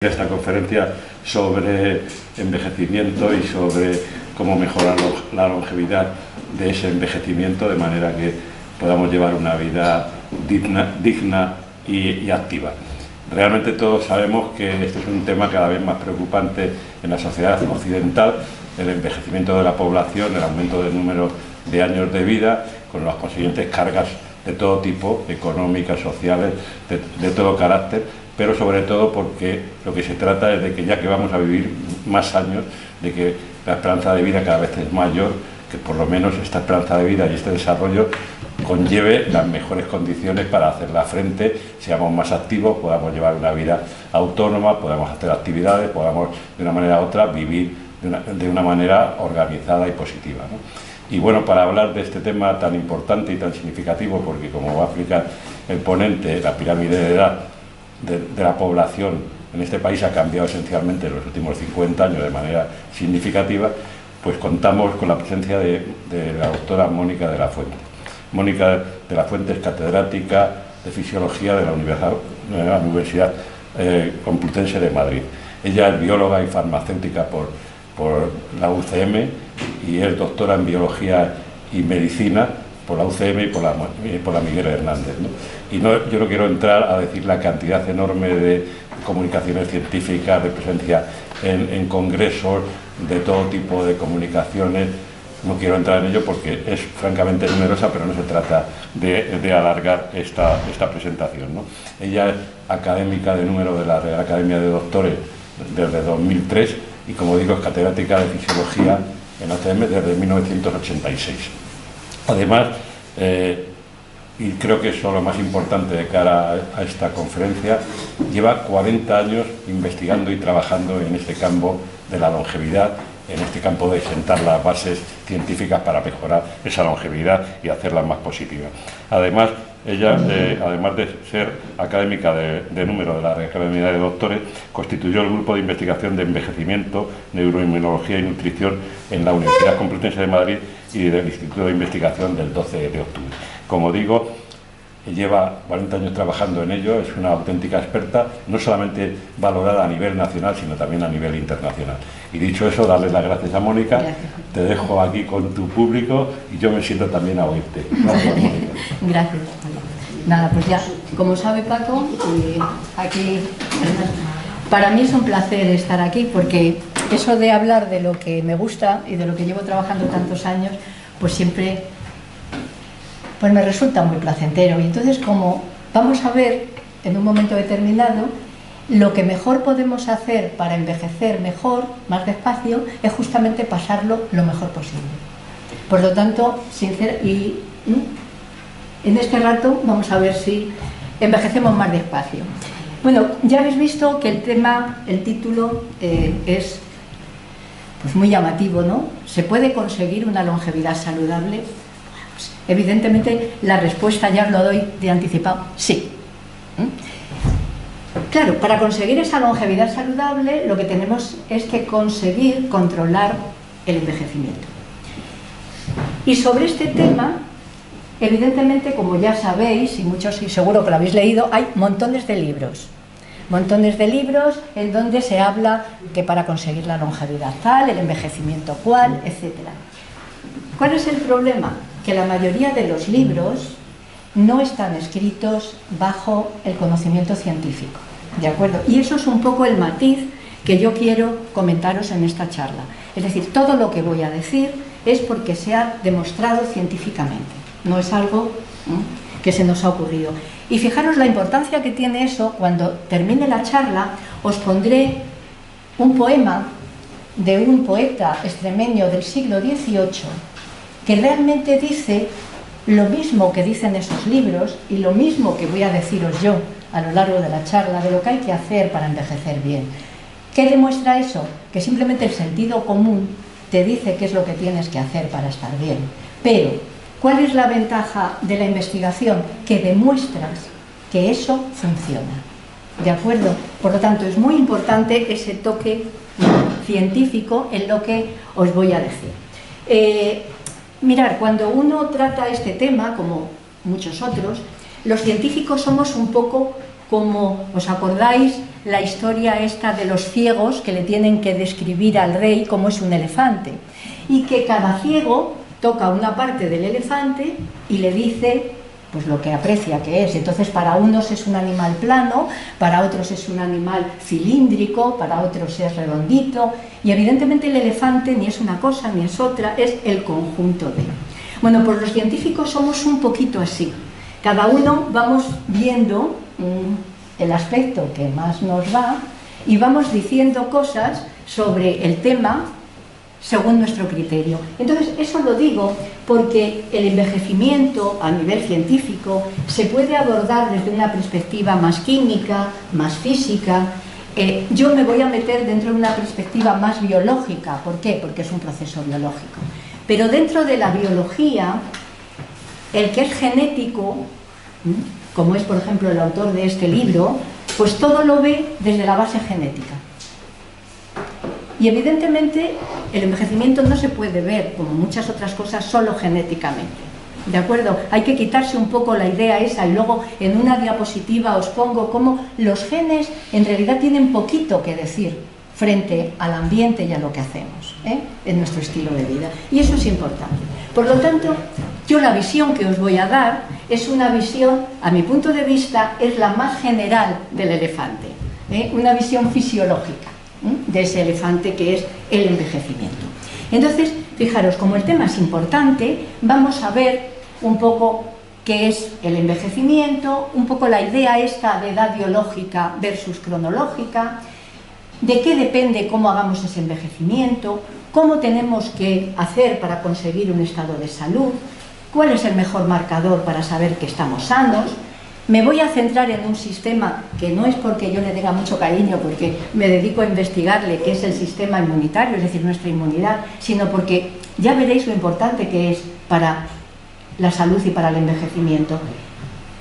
Esta conferencia sobre envejecimiento y sobre cómo mejorar la longevidad de ese envejecimiento de manera que podamos llevar una vida digna y activa. Realmente todos sabemos que este es un tema cada vez más preocupante en la sociedad occidental, el envejecimiento de la población, el aumento del número de años de vida, con las consiguientes cargas de todo tipo, económicas, sociales, de todo carácter, pero sobre todo porque lo que se trata es de que ya que vamos a vivir más años, de que la esperanza de vida cada vez es mayor, que por lo menos esta esperanza de vida y este desarrollo conlleve las mejores condiciones para hacerla frente, seamos más activos, podamos llevar una vida autónoma, podamos hacer actividades, podamos de una manera u otra vivir de una manera organizada y positiva, ¿no? Y bueno, para hablar de este tema tan importante y tan significativo, porque como va a explicar el ponente, la pirámide de edad de la población en este país ha cambiado esencialmente en los últimos 50 años de manera significativa, pues contamos con la presencia de la doctora Mónica de la Fuente. Mónica de la Fuente es catedrática de Fisiología de la Universidad Complutense de Madrid. Ella es bióloga y farmacéutica por la UCM y es doctora en Biología y Medicina por la UCM y por la Miguel Hernández, ¿no? Y yo no quiero entrar a decir la cantidad enorme de comunicaciones científicas, de presencia en congresos, de todo tipo de comunicaciones. No quiero entrar en ello porque es francamente numerosa, pero no se trata de alargar esta presentación, ¿no? Ella es académica de número de la Real Academia de Doctores desde 2003 y, como digo, es catedrática de Fisiología en la UCM desde 1986. Además, y creo que eso es lo más importante de cara a esta conferencia, lleva 40 años investigando y trabajando en este campo de la longevidad, en este campo de sentar las bases científicas para mejorar esa longevidad y hacerla más positiva. Además, ella, además de ser académica de número de la Academia de Doctores, constituyó el Grupo de Investigación de Envejecimiento, Neuroinmunología y Nutrición en la Universidad Complutense de Madrid y del Instituto de Investigación del 12 de octubre. Como digo, lleva 40 años trabajando en ello, es una auténtica experta, no solamente valorada a nivel nacional, sino también a nivel internacional. Y dicho eso, darle las gracias a Mónica. Gracias. Te dejo aquí con tu público y yo me siento también a oírte. Gracias, Mónica. Gracias. Nada, pues ya, como sabe Paco, aquí para mí es un placer estar aquí, porque eso de hablar de lo que me gusta y de lo que llevo trabajando tantos años, pues siempre pues me resulta muy placentero. Y entonces, como vamos a ver en un momento determinado, lo que mejor podemos hacer para envejecer mejor, más despacio, es justamente pasarlo lo mejor posible. Por lo tanto, en este rato vamos a ver si envejecemos más despacio. Bueno, ya habéis visto que el título es pues muy llamativo, ¿no? ¿Se puede conseguir una longevidad saludable? Pues, evidentemente, la respuesta ya os lo doy de anticipado, sí. Claro, para conseguir esa longevidad saludable, lo que tenemos es que conseguir controlar el envejecimiento. Y sobre este tema, evidentemente, como ya sabéis, y muchos y seguro que lo habéis leído, hay montones de libros en donde se habla que para conseguir la longevidad tal, el envejecimiento cual, etc. ¿Cuál es el problema? Que la mayoría de los libros no están escritos bajo el conocimiento científico, ¿de acuerdo? Y eso es un poco el matiz que yo quiero comentaros en esta charla. Es decir, todo lo que voy a decir es porque se ha demostrado científicamente, no es algo que se nos ha ocurrido. Y fijaros la importancia que tiene eso. Cuando termine la charla os pondré un poema de un poeta extremeño del siglo XVIII que realmente dice lo mismo que dicen esos libros y lo mismo que voy a deciros yo a lo largo de la charla de lo que hay que hacer para envejecer bien. ¿Qué demuestra eso? Que simplemente el sentido común te dice qué es lo que tienes que hacer para estar bien. Pero, ¿cuál es la ventaja de la investigación? Que demuestras que eso funciona. ¿De acuerdo? Por lo tanto, es muy importante ese toque científico en lo que os voy a decir. Mirad, cuando uno trata este tema, como muchos otros, los científicos somos un poco como, ¿os acordáis la historia esta de los ciegos que le tienen que describir al rey cómo es un elefante? Y que cada ciego toca una parte del elefante y le dice pues lo que aprecia que es. Entonces para unos es un animal plano, para otros es un animal cilíndrico, para otros es redondito, y evidentemente el elefante ni es una cosa ni es otra, es el conjunto de. Bueno, pues los científicos somos un poquito así. Cada uno vamos viendo el aspecto que más nos va y vamos diciendo cosas sobre el tema según nuestro criterio. Entonces, eso lo digo porque el envejecimiento a nivel científico se puede abordar desde una perspectiva más química, más física. Yo me voy a meter dentro de una perspectiva más biológica. ¿Por qué? Porque es un proceso biológico. Pero dentro de la biología, el que es genético, como es por ejemplo el autor de este libro, pues todo lo ve desde la base genética. Y evidentemente el envejecimiento no se puede ver, como muchas otras cosas, solo genéticamente. ¿De acuerdo? Hay que quitarse un poco la idea esa, y luego en una diapositiva os pongo cómo los genes en realidad tienen poquito que decir frente al ambiente y a lo que hacemos, en nuestro estilo de vida. Y eso es importante. Por lo tanto, yo la visión que os voy a dar es una visión, a mi punto de vista, es la más general del elefante, una visión fisiológica de ese elefante que es el envejecimiento. Entonces, fijaros, como el tema es importante, vamos a ver un poco qué es el envejecimiento, un poco la idea esta de edad biológica versus cronológica, de qué depende cómo hagamos ese envejecimiento, cómo tenemos que hacer para conseguir un estado de salud, cuál es el mejor marcador para saber que estamos sanos. Me voy a centrar en un sistema que no es porque yo le tenga mucho cariño, porque me dedico a investigarle, que es el sistema inmunitario, es decir, nuestra inmunidad, sino porque ya veréis lo importante que es para la salud y para el envejecimiento.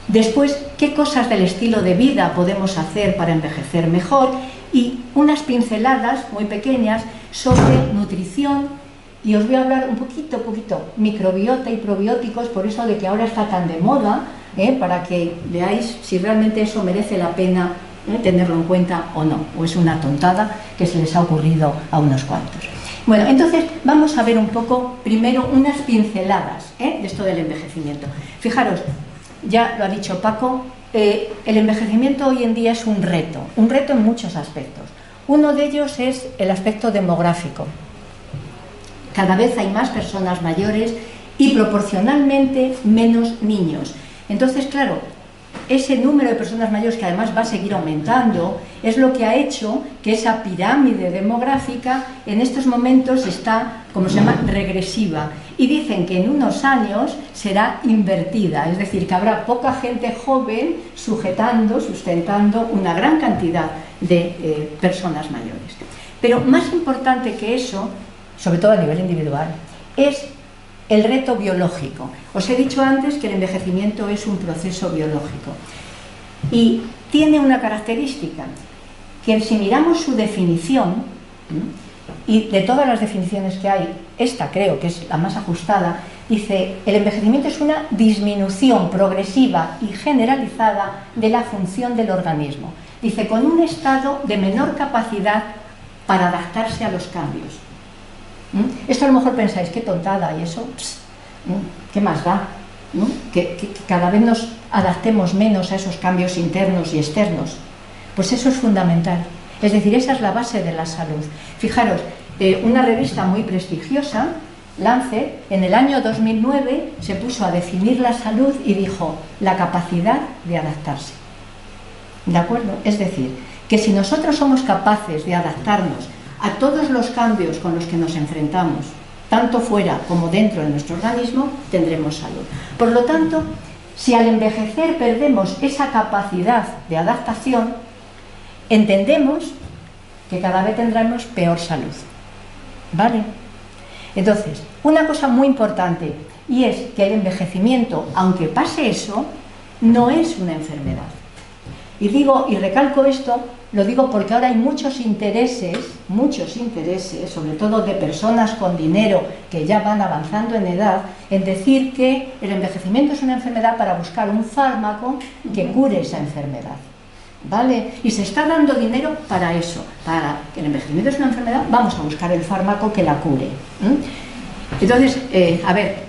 Después, qué cosas del estilo de vida podemos hacer para envejecer mejor, y unas pinceladas muy pequeñas sobre nutrición, y os voy a hablar un poquito, microbiota y probióticos, por eso de que ahora está tan de moda, para que veáis si realmente eso merece la pena tenerlo en cuenta o no, o es una tontada que se les ha ocurrido a unos cuantos. Bueno, entonces vamos a ver un poco, primero, unas pinceladas de esto del envejecimiento. Fijaros, ya lo ha dicho Paco, el envejecimiento hoy en día es un reto en muchos aspectos. Uno de ellos es el aspecto demográfico. Cada vez hay más personas mayores y proporcionalmente menos niños. Entonces, claro, ese número de personas mayores, que además va a seguir aumentando, es lo que ha hecho que esa pirámide demográfica en estos momentos está, como se llama, regresiva. Y dicen que en unos años será invertida, es decir, que habrá poca gente joven sustentando una gran cantidad de personas mayores. Pero más importante que eso, sobre todo a nivel individual, es el reto biológico. Os he dicho antes que el envejecimiento es un proceso biológico y tiene una característica, que si miramos su definición, y de todas las definiciones que hay, esta creo que es la más ajustada, dice: el envejecimiento es una disminución progresiva y generalizada de la función del organismo. Dice, con un estado de menor capacidad para adaptarse a los cambios. Esto a lo mejor pensáis, qué tontada, y eso, ¿qué más da? Que cada vez nos adaptemos menos a esos cambios internos y externos. Pues eso es fundamental. Es decir, esa es la base de la salud. Fijaros, una revista muy prestigiosa, Lancet, en el año 2009 se puso a definir la salud y dijo: la capacidad de adaptarse. ¿De acuerdo? Es decir, que si nosotros somos capaces de adaptarnos a todos los cambios con los que nos enfrentamos, tanto fuera como dentro de nuestro organismo, tendremos salud. Por lo tanto, si al envejecer perdemos esa capacidad de adaptación, entendemos que cada vez tendremos peor salud. ¿Vale? Entonces, una cosa muy importante, y es que el envejecimiento, aunque pase eso, no es una enfermedad. Y digo, y recalco esto, lo digo porque ahora hay muchos intereses, sobre todo de personas con dinero que ya van avanzando en edad, en decir que el envejecimiento es una enfermedad para buscar un fármaco que cure esa enfermedad. ¿vale? Y se está dando dinero para eso, para que el envejecimiento es una enfermedad, vamos a buscar el fármaco que la cure. Entonces, a ver,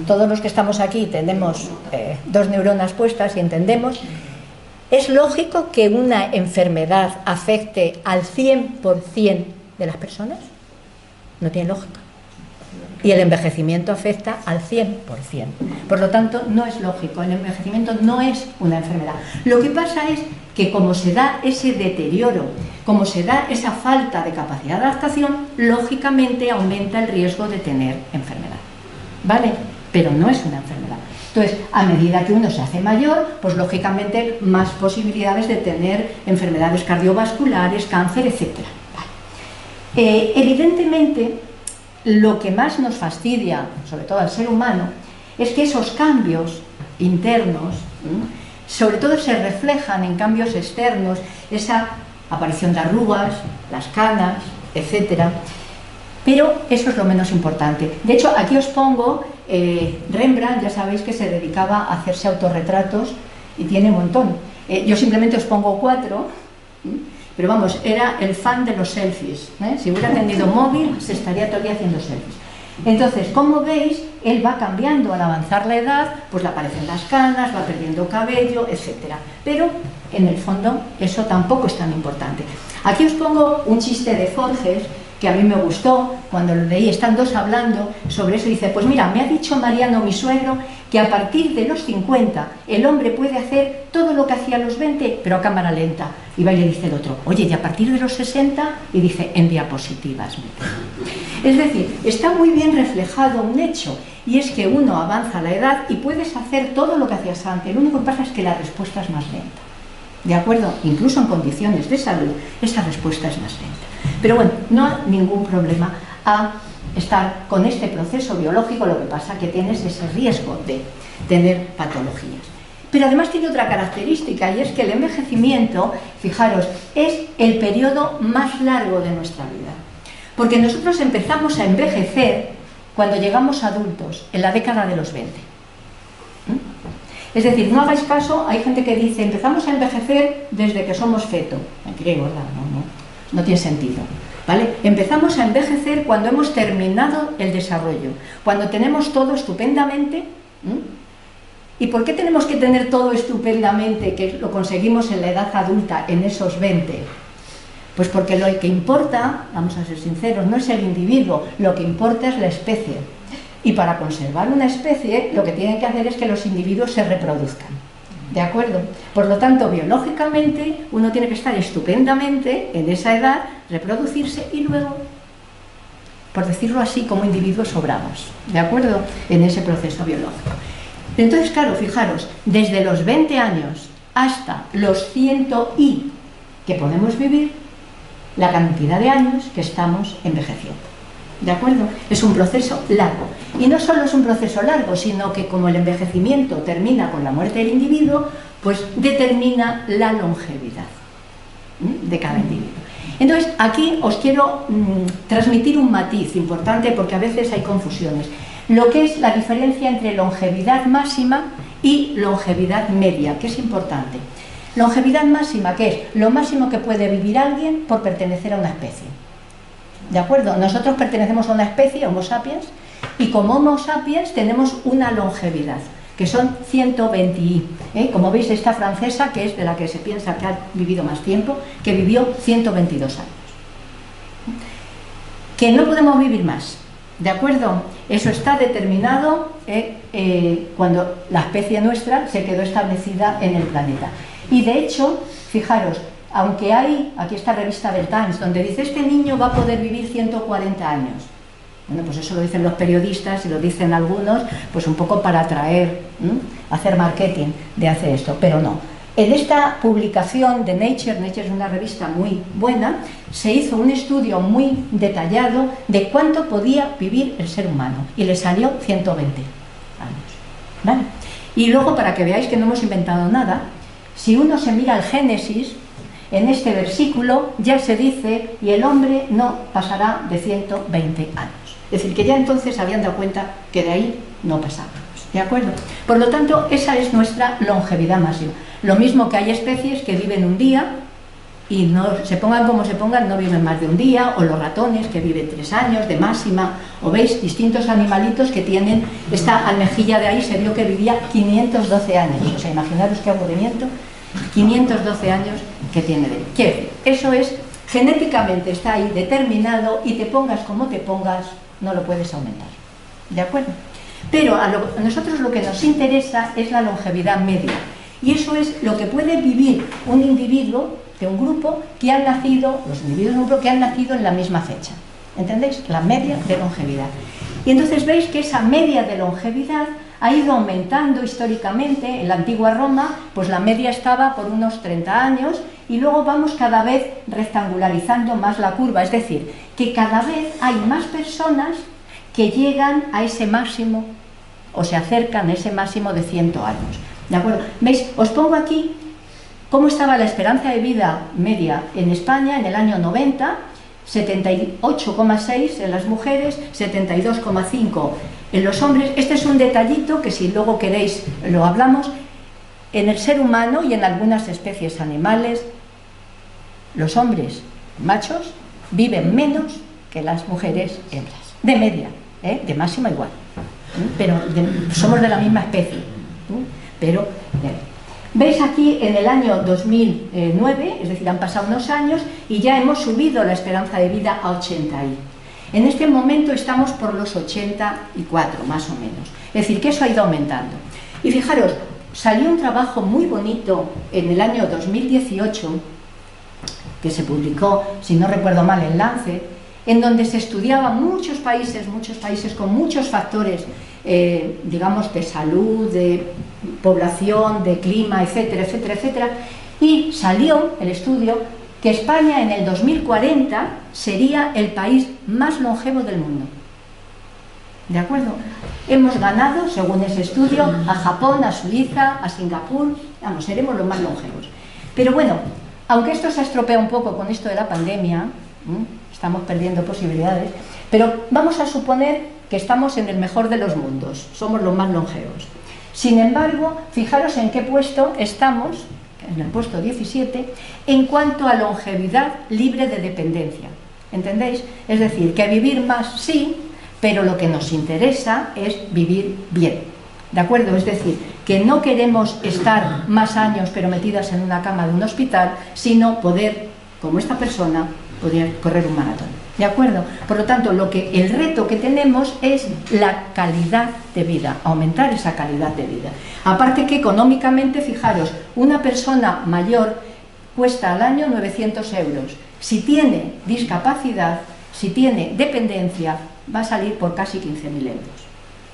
todos los que estamos aquí tenemos dos neuronas puestas y entendemos. ¿Es lógico que una enfermedad afecte al 100% de las personas? No tiene lógica. Y el envejecimiento afecta al 100%. Por lo tanto, no es lógico. El envejecimiento no es una enfermedad. Lo que pasa es que como se da ese deterioro, como se da esa falta de capacidad de adaptación, lógicamente aumenta el riesgo de tener enfermedad. ¿Vale? Pero no es una enfermedad. Entonces, a medida que uno se hace mayor, pues lógicamente más posibilidades de tener enfermedades cardiovasculares, cáncer, etc. Vale. Evidentemente, lo que más nos fastidia, sobre todo al ser humano, es que esos cambios internos, sobre todo se reflejan en cambios externos, esa aparición de arrugas, las canas, etc. Pero eso es lo menos importante. De hecho, aquí os pongo Rembrandt, ya sabéis que se dedicaba a hacerse autorretratos y tiene un montón. Yo simplemente os pongo 4, pero vamos, era el fan de los selfies. Si hubiera tenido móvil, se estaría todo el día haciendo selfies. Entonces, como veis, él va cambiando al avanzar la edad, pues le aparecen las canas, va perdiendo cabello, etc. Pero, en el fondo, eso tampoco es tan importante. Aquí os pongo un chiste de Forges, que a mí me gustó, cuando lo leí, están dos hablando sobre eso, dice, pues mira, me ha dicho Mariano, mi suegro, que a partir de los 50 el hombre puede hacer todo lo que hacía a los 20, pero a cámara lenta. Y va y le dice el otro, oye, ¿y a partir de los 60? Y dice, en diapositivas. Es decir, está muy bien reflejado un hecho, y es que uno avanza la edad y puedes hacer todo lo que hacías antes. Lo único que pasa es que la respuesta es más lenta. ¿De acuerdo? Incluso en condiciones de salud, esa respuesta es más lenta. Pero bueno, no hay ningún problema a estar con este proceso biológico, lo que pasa que tienes ese riesgo de tener patologías. Pero además tiene otra característica, y es que el envejecimiento, fijaros, es el periodo más largo de nuestra vida. Porque nosotros empezamos a envejecer cuando llegamos adultos, en la década de los 20. Es decir, no hagáis caso, hay gente que dice, empezamos a envejecer desde que somos feto. Griego, ¿verdad? No tiene sentido. ¿Vale? Empezamos a envejecer cuando hemos terminado el desarrollo, cuando tenemos todo estupendamente. ¿Y por qué tenemos que tener todo estupendamente, que lo conseguimos en la edad adulta, en esos 20? Pues porque lo que importa, vamos a ser sinceros, no es el individuo, lo que importa es la especie. Y para conservar una especie, lo que tienen que hacer es que los individuos se reproduzcan. ¿De acuerdo? Por lo tanto, biológicamente, uno tiene que estar estupendamente en esa edad, reproducirse y luego, por decirlo así, como individuos sobramos. ¿De acuerdo? En ese proceso biológico. Entonces, claro, fijaros, desde los 20 años hasta los 100 y que podemos vivir, la cantidad de años que estamos envejeciendo. ¿De acuerdo? Es un proceso largo. Y no solo es un proceso largo, sino que como el envejecimiento termina con la muerte del individuo, pues determina la longevidad de cada individuo. Entonces, aquí os quiero transmitir un matiz importante, porque a veces hay confusiones. Lo que es la diferencia entre longevidad máxima y longevidad media, que es importante. Longevidad máxima, que es lo máximo que puede vivir alguien por pertenecer a una especie. ¿De acuerdo? Nosotros pertenecemos a una especie, Homo sapiens, y como Homo sapiens tenemos una longevidad, que son 120 y. Como veis, esta francesa, que es de la que se piensa que ha vivido más tiempo, que vivió 122 años. Que no podemos vivir más, ¿de acuerdo? Eso está determinado cuando la especie nuestra se quedó establecida en el planeta. Y de hecho, fijaros, aunque hay, aquí esta revista del Times, donde dice este niño va a poder vivir 140 años. Bueno, pues eso lo dicen los periodistas y lo dicen algunos, pues un poco para atraer, hacer marketing de hacer esto, pero no. En esta publicación de Nature es una revista muy buena, se hizo un estudio muy detallado de cuánto podía vivir el ser humano y le salió 120 años. ¿Vale? Y luego, para que veáis que no hemos inventado nada, si uno se mira el Génesis, en este versículo ya se dice, y el hombre no pasará de 120 años. Es decir, que ya entonces habían dado cuenta que de ahí no pasábamos. ¿De acuerdo? Por lo tanto, esa es nuestra longevidad máxima. Lo mismo que hay especies que viven un día y no se pongan como se pongan, no viven más de un día, o los ratones que viven 3 años de máxima, o veis distintos animalitos que tienen, esta almejilla de ahí se vio que vivía 512 años, o sea, imaginaros qué aburrimiento, 512 años que tiene de él. Quiero decir, eso es, genéticamente está ahí determinado y te pongas como te pongas, no lo puedes aumentar, ¿de acuerdo? Pero a nosotros lo que nos interesa es la longevidad media, y eso es lo que puede vivir un individuo de un grupo que han nacido, los individuos de un grupo que han nacido en la misma fecha. ¿Entendéis? La media de longevidad. Y entonces veis que esa media de longevidad ha ido aumentando históricamente. En la antigua Roma, pues la media estaba por unos 30 años y luego vamos cada vez rectangularizando más la curva. Es decir, que cada vez hay más personas que llegan a ese máximo o se acercan a ese máximo de 100 años. ¿De acuerdo? ¿Veis? Os pongo aquí cómo estaba la esperanza de vida media en España en el año 90, 78,6 en las mujeres, 72,5 en los hombres. Este es un detallito que si luego queréis lo hablamos. En el ser humano y en algunas especies animales, los hombres machos viven menos que las mujeres hembras, de media, de máxima igual, pero somos de la misma especie, pero... Veis aquí en el año 2009, es decir, han pasado unos años y ya hemos subido la esperanza de vida a 80 y. En este momento estamos por los 84, más o menos. Es decir, que eso ha ido aumentando. Y fijaros, salió un trabajo muy bonito en el año 2018, que se publicó, si no recuerdo mal, en Lancet, en donde se estudiaban muchos países con muchos factores, digamos, de salud, de población, de clima, etcétera, etcétera, etcétera, y salió el estudio que España en el 2040 sería el país más longevo del mundo. ¿De acuerdo? Hemos ganado, según ese estudio, a Japón, a Suiza, a Singapur, vamos, seremos los más longevos. Pero bueno, aunque esto se estropea un poco con esto de la pandemia, estamos perdiendo posibilidades, pero vamos a suponer que estamos en el mejor de los mundos, somos los más longevos. Sin embargo, fijaros en qué puesto estamos, en el puesto 17, en cuanto a longevidad libre de dependencia. ¿Entendéis? Es decir, que vivir más sí, pero lo que nos interesa es vivir bien. ¿De acuerdo? Es decir, que no queremos estar más años pero metidas en una cama de un hospital, sino poder, como esta persona, poder correr un maratón. ¿De acuerdo? Por lo tanto, el reto que tenemos es la calidad de vida, aumentar esa calidad de vida. Aparte que económicamente, fijaros, una persona mayor cuesta al año 900 euros. Si tiene discapacidad, si tiene dependencia, va a salir por casi 15.000 euros.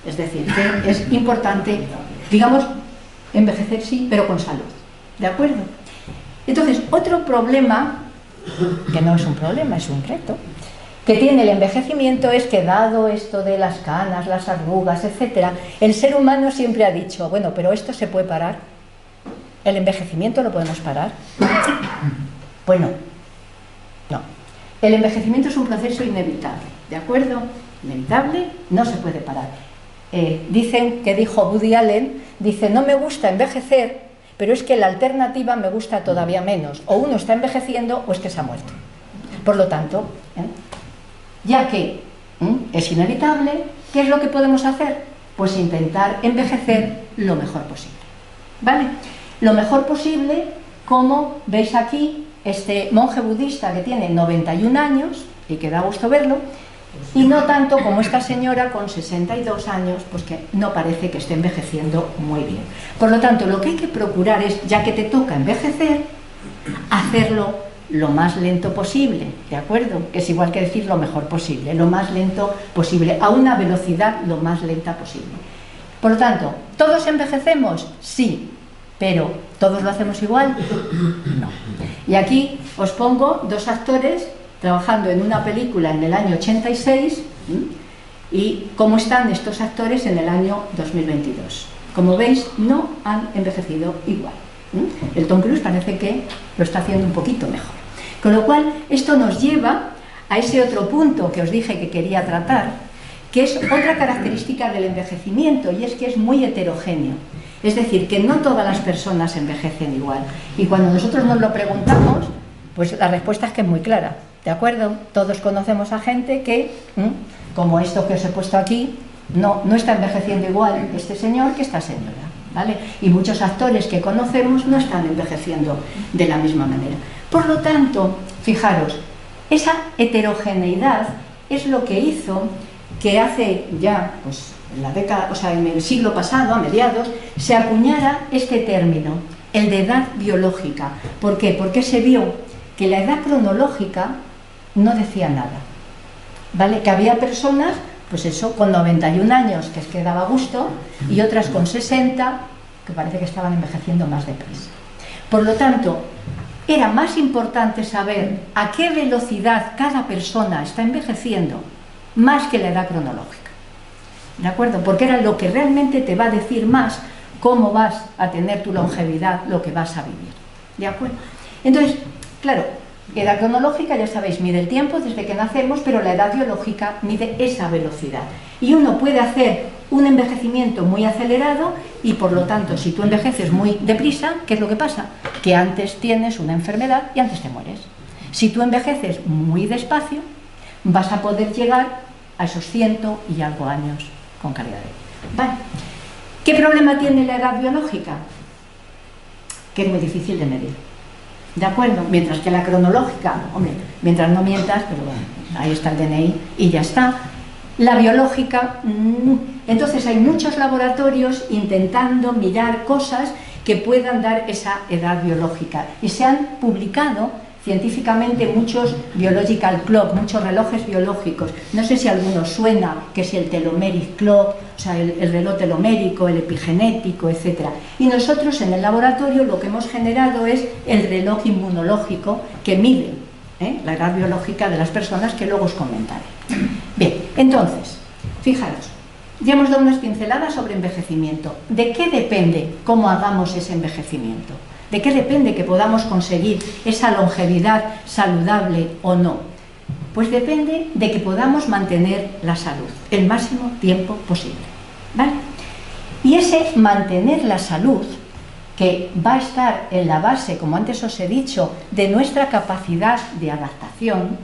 Es decir, que es importante, digamos, envejecer sí, pero con salud. ¿De acuerdo? Entonces, otro problema, que no es un problema, es un reto, que tiene el envejecimiento es que, dado esto de las canas, las arrugas, etc., el ser humano siempre ha dicho, bueno, pero esto se puede parar, el envejecimiento lo podemos parar. Pues no, no. El envejecimiento es un proceso inevitable, ¿de acuerdo? Inevitable, no se puede parar. Dicen que dijo Woody Allen, dice, no me gusta envejecer, pero es que la alternativa me gusta todavía menos. O uno está envejeciendo o es que se ha muerto. Por lo tanto, ya que es inevitable, ¿qué es lo que podemos hacer? Pues intentar envejecer lo mejor posible. ¿Vale? Lo mejor posible, como veis aquí, este monje budista que tiene 91 años, y que da gusto verlo, y no tanto como esta señora con 62 años, pues que no parece que esté envejeciendo muy bien. Por lo tanto, lo que hay que procurar es, ya que te toca envejecer, hacerlo lo más lento posible, ¿de acuerdo? Es igual que decir lo mejor posible, lo más lento posible, a una velocidad lo más lenta posible. Por lo tanto, ¿todos envejecemos? Sí, pero ¿todos lo hacemos igual? No. Y aquí os pongo dos actores trabajando en una película en el año 86 y cómo están estos actores en el año 2022. Como veis, no han envejecido igual. El Tom Cruise parece que lo está haciendo un poquito mejor. Con lo cual, esto nos lleva a ese otro punto que os dije que quería tratar, que es otra característica del envejecimiento, y es que es muy heterogéneo. Es decir, que no todas las personas envejecen igual. Y cuando nosotros nos lo preguntamos, pues la respuesta es que es muy clara, ¿de acuerdo? Todos conocemos a gente que, como esto que os he puesto aquí, no está envejeciendo igual este señor que esta señora, ¿vale? Y muchos actores que conocemos no están envejeciendo de la misma manera. Por lo tanto, fijaros, esa heterogeneidad es lo que hizo que hace ya, pues, en la década, o sea, en el siglo pasado, a mediados, se acuñara este término, el de edad biológica. ¿Por qué? Porque se vio que la edad cronológica no decía nada, ¿vale? Que había personas, pues eso, con 91 años, que es que daba gusto, y otras con 60, que parece que estaban envejeciendo más deprisa. Por lo tanto, era más importante saber a qué velocidad cada persona está envejeciendo, más que la edad cronológica. ¿De acuerdo? Porque era lo que realmente te va a decir más cómo vas a tener tu longevidad, lo que vas a vivir. ¿De acuerdo? Entonces, claro, edad cronológica, ya sabéis, mide el tiempo desde que nacemos, pero la edad biológica mide esa velocidad. Y uno puede hacer un envejecimiento muy acelerado y, por lo tanto, si tú envejeces muy deprisa, ¿qué es lo que pasa? Que antes tienes una enfermedad y antes te mueres. Si tú envejeces muy despacio, vas a poder llegar a esos 100 y algo años con calidad de vida. Vale. ¿Qué problema tiene la edad biológica? Que es muy difícil de medir. ¿De acuerdo? Mientras que la cronológica, hombre, mientras no mientas, pero bueno, ahí está el DNI y ya está. La biológica, entonces hay muchos laboratorios intentando mirar cosas que puedan dar esa edad biológica. Y se han publicado científicamente muchos biological clock, muchos relojes biológicos. No sé si alguno suena, que es el telomeric clock, o sea, el reloj telomérico, el epigenético, etc. Y nosotros en el laboratorio lo que hemos generado es el reloj inmunológico que mide la edad biológica de las personas, que luego os comentaré. Bien, entonces, fijaros, ya hemos dado unas pinceladas sobre envejecimiento. ¿De qué depende cómo hagamos ese envejecimiento? ¿De qué depende que podamos conseguir esa longevidad saludable o no? Pues depende de que podamos mantener la salud el máximo tiempo posible, ¿vale? Y ese mantener la salud, que va a estar en la base, como antes os he dicho, de nuestra capacidad de adaptación,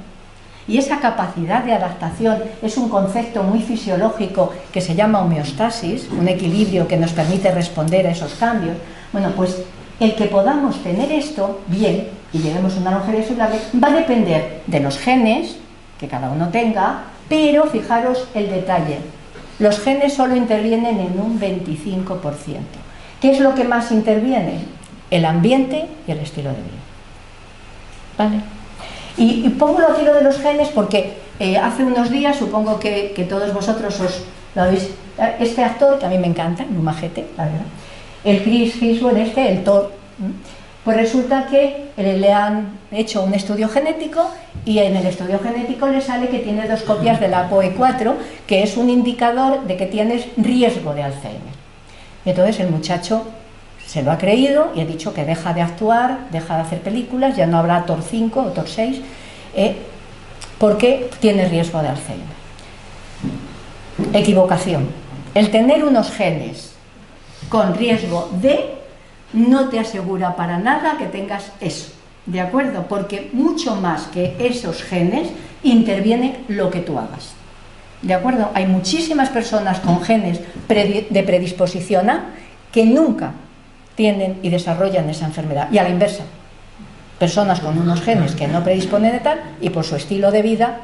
y esa capacidad de adaptación es un concepto muy fisiológico que se llama homeostasis, un equilibrio que nos permite responder a esos cambios. Bueno, pues el que podamos tener esto bien y lleguemos a una longevidad saludable va a depender de los genes que cada uno tenga, pero fijaros el detalle, los genes solo intervienen en un 25%. ¿Qué es lo que más interviene? El ambiente y el estilo de vida. ¿Vale? Y pongo lo tiro de los genes porque hace unos días, supongo que todos vosotros os lo habéis... Este actor, que a mí me encanta, muy majete, la verdad, el Chris Hemsworth, el Thor, pues resulta que le han hecho un estudio genético y en el estudio genético le sale que tiene 2 copias de la APOE4, que es un indicador de que tienes riesgo de Alzheimer. Entonces el muchacho se lo ha creído y ha dicho que deja de actuar, deja de hacer películas, ya no habrá Thor 5 o Thor 6, porque tiene riesgo de Alzheimer. Equivocación. El tener unos genes con riesgo de no te asegura para nada que tengas eso, ¿de acuerdo? Porque mucho más que esos genes interviene lo que tú hagas, ¿de acuerdo? Hay muchísimas personas con genes de predisposición a que nunca tienen y desarrollan esa enfermedad, y a la inversa, personas con unos genes que no predisponen de tal y por su estilo de vida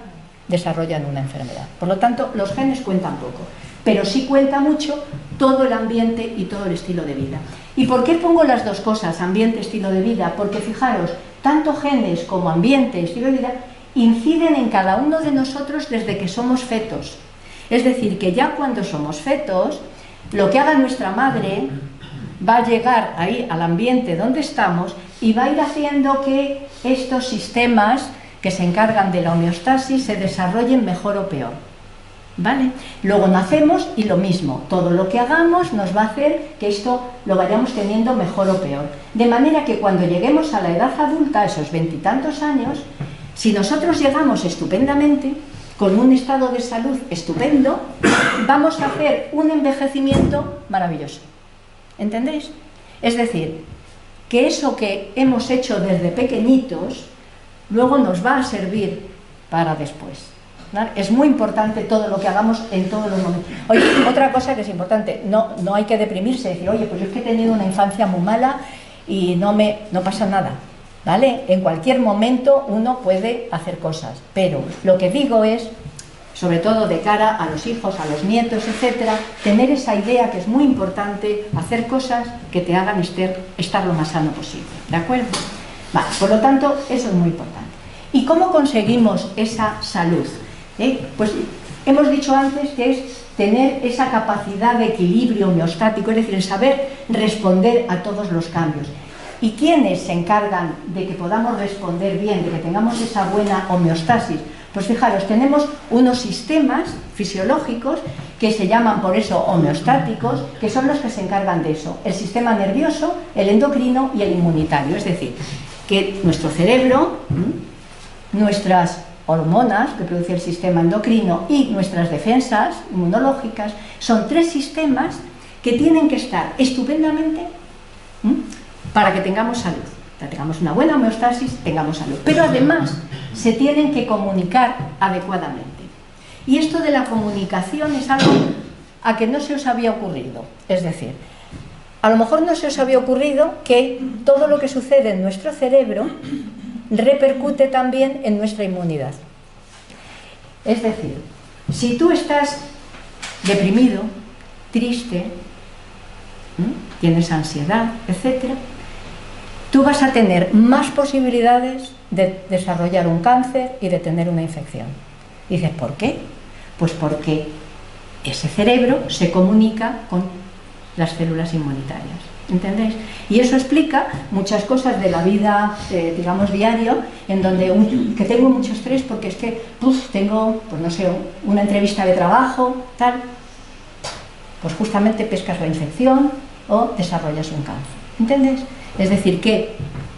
desarrollan una enfermedad. Por lo tanto, los genes cuentan poco, pero sí cuenta mucho todo el ambiente y todo el estilo de vida. ¿Y por qué pongo las dos cosas, ambiente, estilo de vida? Porque fijaros, tanto genes como ambiente, estilo de vida, inciden en cada uno de nosotros desde que somos fetos. Es decir, que ya cuando somos fetos, lo que haga nuestra madre va a llegar ahí al ambiente donde estamos y va a ir haciendo que estos sistemas que se encargan de la homeostasis se desarrollen mejor o peor, ¿vale? Luego nacemos y lo mismo, todo lo que hagamos nos va a hacer que esto lo vayamos teniendo mejor o peor. De manera que cuando lleguemos a la edad adulta, esos 20 y tantos años, si nosotros llegamos estupendamente, con un estado de salud estupendo, vamos a hacer un envejecimiento maravilloso. ¿Entendéis? Es decir, que eso que hemos hecho desde pequeñitos, luego nos va a servir para después. ¿Vale? Es muy importante todo lo que hagamos en todos los momentos. Oye, otra cosa que es importante, no hay que deprimirse, decir, oye, pues yo es que he tenido una infancia muy mala y no pasa nada, ¿vale? En cualquier momento uno puede hacer cosas, pero lo que digo es, sobre todo de cara a los hijos, a los nietos, etcétera, tener esa idea que es muy importante, hacer cosas que te hagan estar lo más sano posible, ¿de acuerdo? Vale, por lo tanto, eso es muy importante. ¿Y cómo conseguimos esa salud? Pues hemos dicho antes que es tener esa capacidad de equilibrio homeostático, es decir, el saber responder a todos los cambios. ¿Y quiénes se encargan de que podamos responder bien, de que tengamos esa buena homeostasis? Pues fijaros, tenemos unos sistemas fisiológicos que se llaman por eso homeostáticos, que son los que se encargan de eso. El sistema nervioso, el endocrino y el inmunitario. Es decir, que nuestro cerebro, nuestras hormonas que produce el sistema endocrino y nuestras defensas inmunológicas son tres sistemas que tienen que estar estupendamente para que tengamos salud, para que tengamos una buena homeostasis, tengamos salud. Pero además se tienen que comunicar adecuadamente. Y esto de la comunicación es algo a que no se os había ocurrido. Es decir, a lo mejor no se os había ocurrido que todo lo que sucede en nuestro cerebro repercute también en nuestra inmunidad. Es decir, si tú estás deprimido, triste, tienes ansiedad, etc., tú vas a tener más posibilidades de desarrollar un cáncer y de tener una infección. Y dices, ¿por qué? Pues porque ese cerebro se comunica con las células inmunitarias. ¿Entendéis? Y eso explica muchas cosas de la vida, digamos, diario, en donde que tengo mucho estrés porque es que tengo, pues no sé, una entrevista de trabajo, tal, pues justamente pescas la infección o desarrollas un cáncer. ¿Entendéis? Es decir, que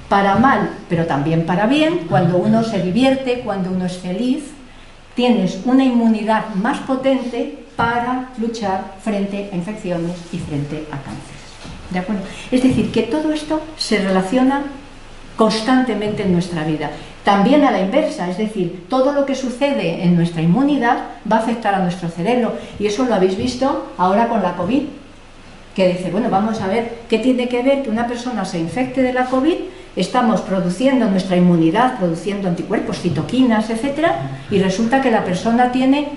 para mal, pero también para bien, cuando uno se divierte, cuando uno es feliz, tienes una inmunidad más potente para luchar frente a infecciones y frente a cánceres. ¿De acuerdo? Es decir, que todo esto se relaciona constantemente en nuestra vida. También a la inversa, es decir, todo lo que sucede en nuestra inmunidad va a afectar a nuestro cerebro. Y eso lo habéis visto ahora con la COVID, que dice, bueno, vamos a ver qué tiene que ver que una persona se infecte de la COVID, estamos produciendo nuestra inmunidad, produciendo anticuerpos, citoquinas, etcétera, y resulta que la persona tiene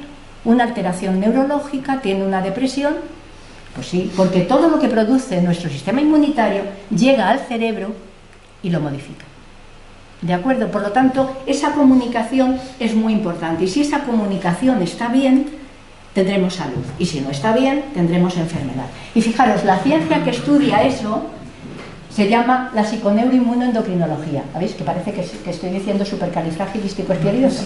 una alteración neurológica, tiene una depresión. Pues sí, porque todo lo que produce nuestro sistema inmunitario llega al cerebro y lo modifica. ¿De acuerdo? Por lo tanto, esa comunicación es muy importante. Y si esa comunicación está bien, tendremos salud. Y si no está bien, tendremos enfermedad. Y fijaros, la ciencia que estudia eso se llama la psiconeuroinmunoendocrinología. ¿Veis? Que parece que estoy diciendo supercalifragilísticoespialidoso.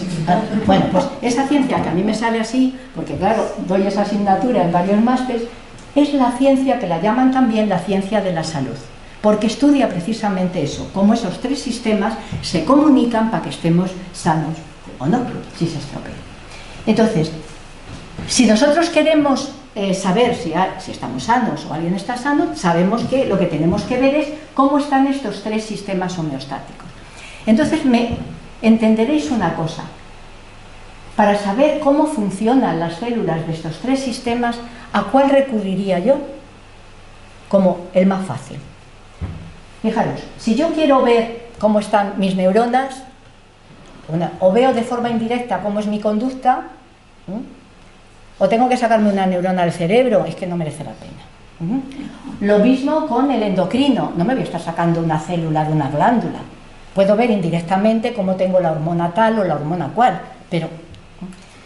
Bueno, pues esa ciencia que a mí me sale así, porque claro, doy esa asignatura en varios másteres, es la ciencia que la llaman también la ciencia de la salud, porque estudia precisamente eso, cómo esos tres sistemas se comunican para que estemos sanos o no, si se estropean. Entonces, si nosotros queremos saber si estamos sanos o alguien está sano, sabemos que lo que tenemos que ver es cómo están estos tres sistemas homeostáticos. Entonces, entenderéis una cosa. Para saber cómo funcionan las células de estos tres sistemas, ¿a cuál recurriría yo? Como el más fácil. Fijaros, si yo quiero ver cómo están mis neuronas, o veo de forma indirecta cómo es mi conducta, o tengo que sacarme una neurona del cerebro, es que no merece la pena. Lo mismo con el endocrino, no me voy a estar sacando una célula de una glándula. Puedo ver indirectamente cómo tengo la hormona tal o la hormona cual, pero...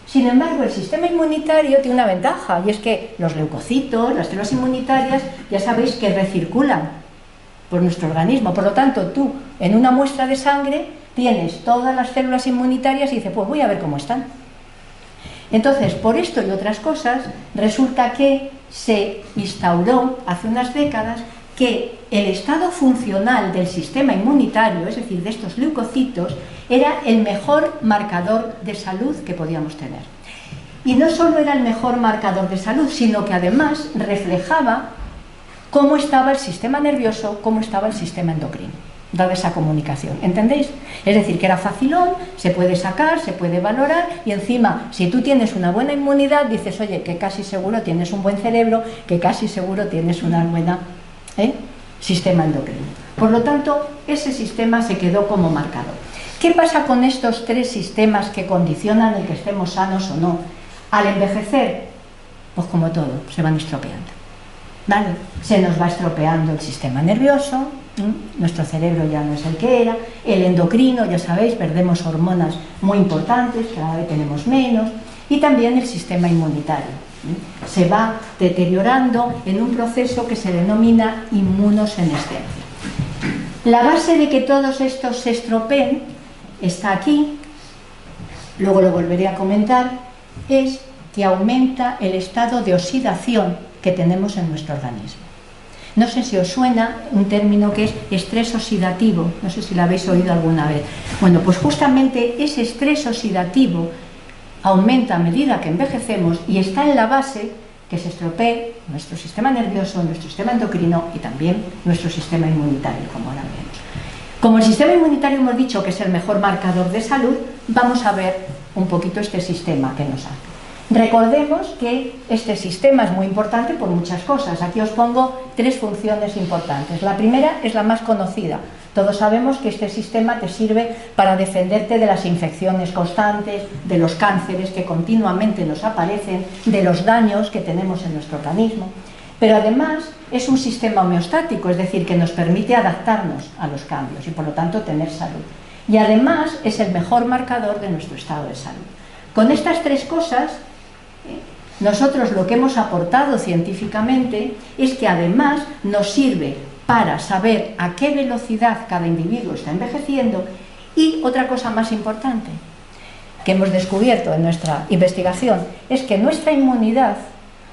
Sin embargo, el sistema inmunitario tiene una ventaja, y es que los leucocitos, las células inmunitarias, ya sabéis que recirculan por nuestro organismo. Por lo tanto, tú, en una muestra de sangre, tienes todas las células inmunitarias y dices, pues voy a ver cómo están. Entonces, por esto y otras cosas, resulta que se instauró hace unas décadas que el estado funcional del sistema inmunitario, es decir, de estos leucocitos, era el mejor marcador de salud que podíamos tener. Y no solo era el mejor marcador de salud, sino que además reflejaba cómo estaba el sistema nervioso, cómo estaba el sistema endocrino, dada esa comunicación, ¿entendéis? Es decir, que era facilón, se puede sacar, se puede valorar, y encima, si tú tienes una buena inmunidad, dices, oye, que casi seguro tienes un buen cerebro, que casi seguro tienes una buena sistema endocrino. Por lo tanto, ese sistema se quedó como marcador. ¿Qué pasa con estos tres sistemas que condicionan el que estemos sanos o no? Al envejecer, pues como todo, se van estropeando, ¿vale? Se nos va estropeando el sistema nervioso, nuestro cerebro ya no es el que era, el endocrino, ya sabéis, perdemos hormonas muy importantes, cada vez tenemos menos, y también el sistema inmunitario se va deteriorando en un proceso que se denomina inmunosenescencia. La base de que todos estos se estropeen está aquí, luego lo volveré a comentar, es que aumenta el estado de oxidación que tenemos en nuestro organismo. No sé si os suena un término que es estrés oxidativo, no sé si lo habéis oído alguna vez. Bueno, pues justamente ese estrés oxidativo aumenta a medida que envejecemos y está en la base que se estropee nuestro sistema nervioso, nuestro sistema endocrino y también nuestro sistema inmunitario, como ahora vemos. Como el sistema inmunitario hemos dicho que es el mejor marcador de salud, vamos a ver un poquito este sistema que nos hace. Recordemos que este sistema es muy importante por muchas cosas. Aquí os pongo tres funciones importantes. La primera es la más conocida. Todos sabemos que este sistema te sirve para defenderte de las infecciones constantes, de los cánceres que continuamente nos aparecen, de los daños que tenemos en nuestro organismo. Pero además es un sistema homeostático, es decir, que nos permite adaptarnos a los cambios y por lo tanto tener salud. Y además es el mejor marcador de nuestro estado de salud. Con estas tres cosas, nosotros lo que hemos aportado científicamente es que además nos sirve para saber a qué velocidad cada individuo está envejeciendo y otra cosa más importante que hemos descubierto en nuestra investigación es que nuestra inmunidad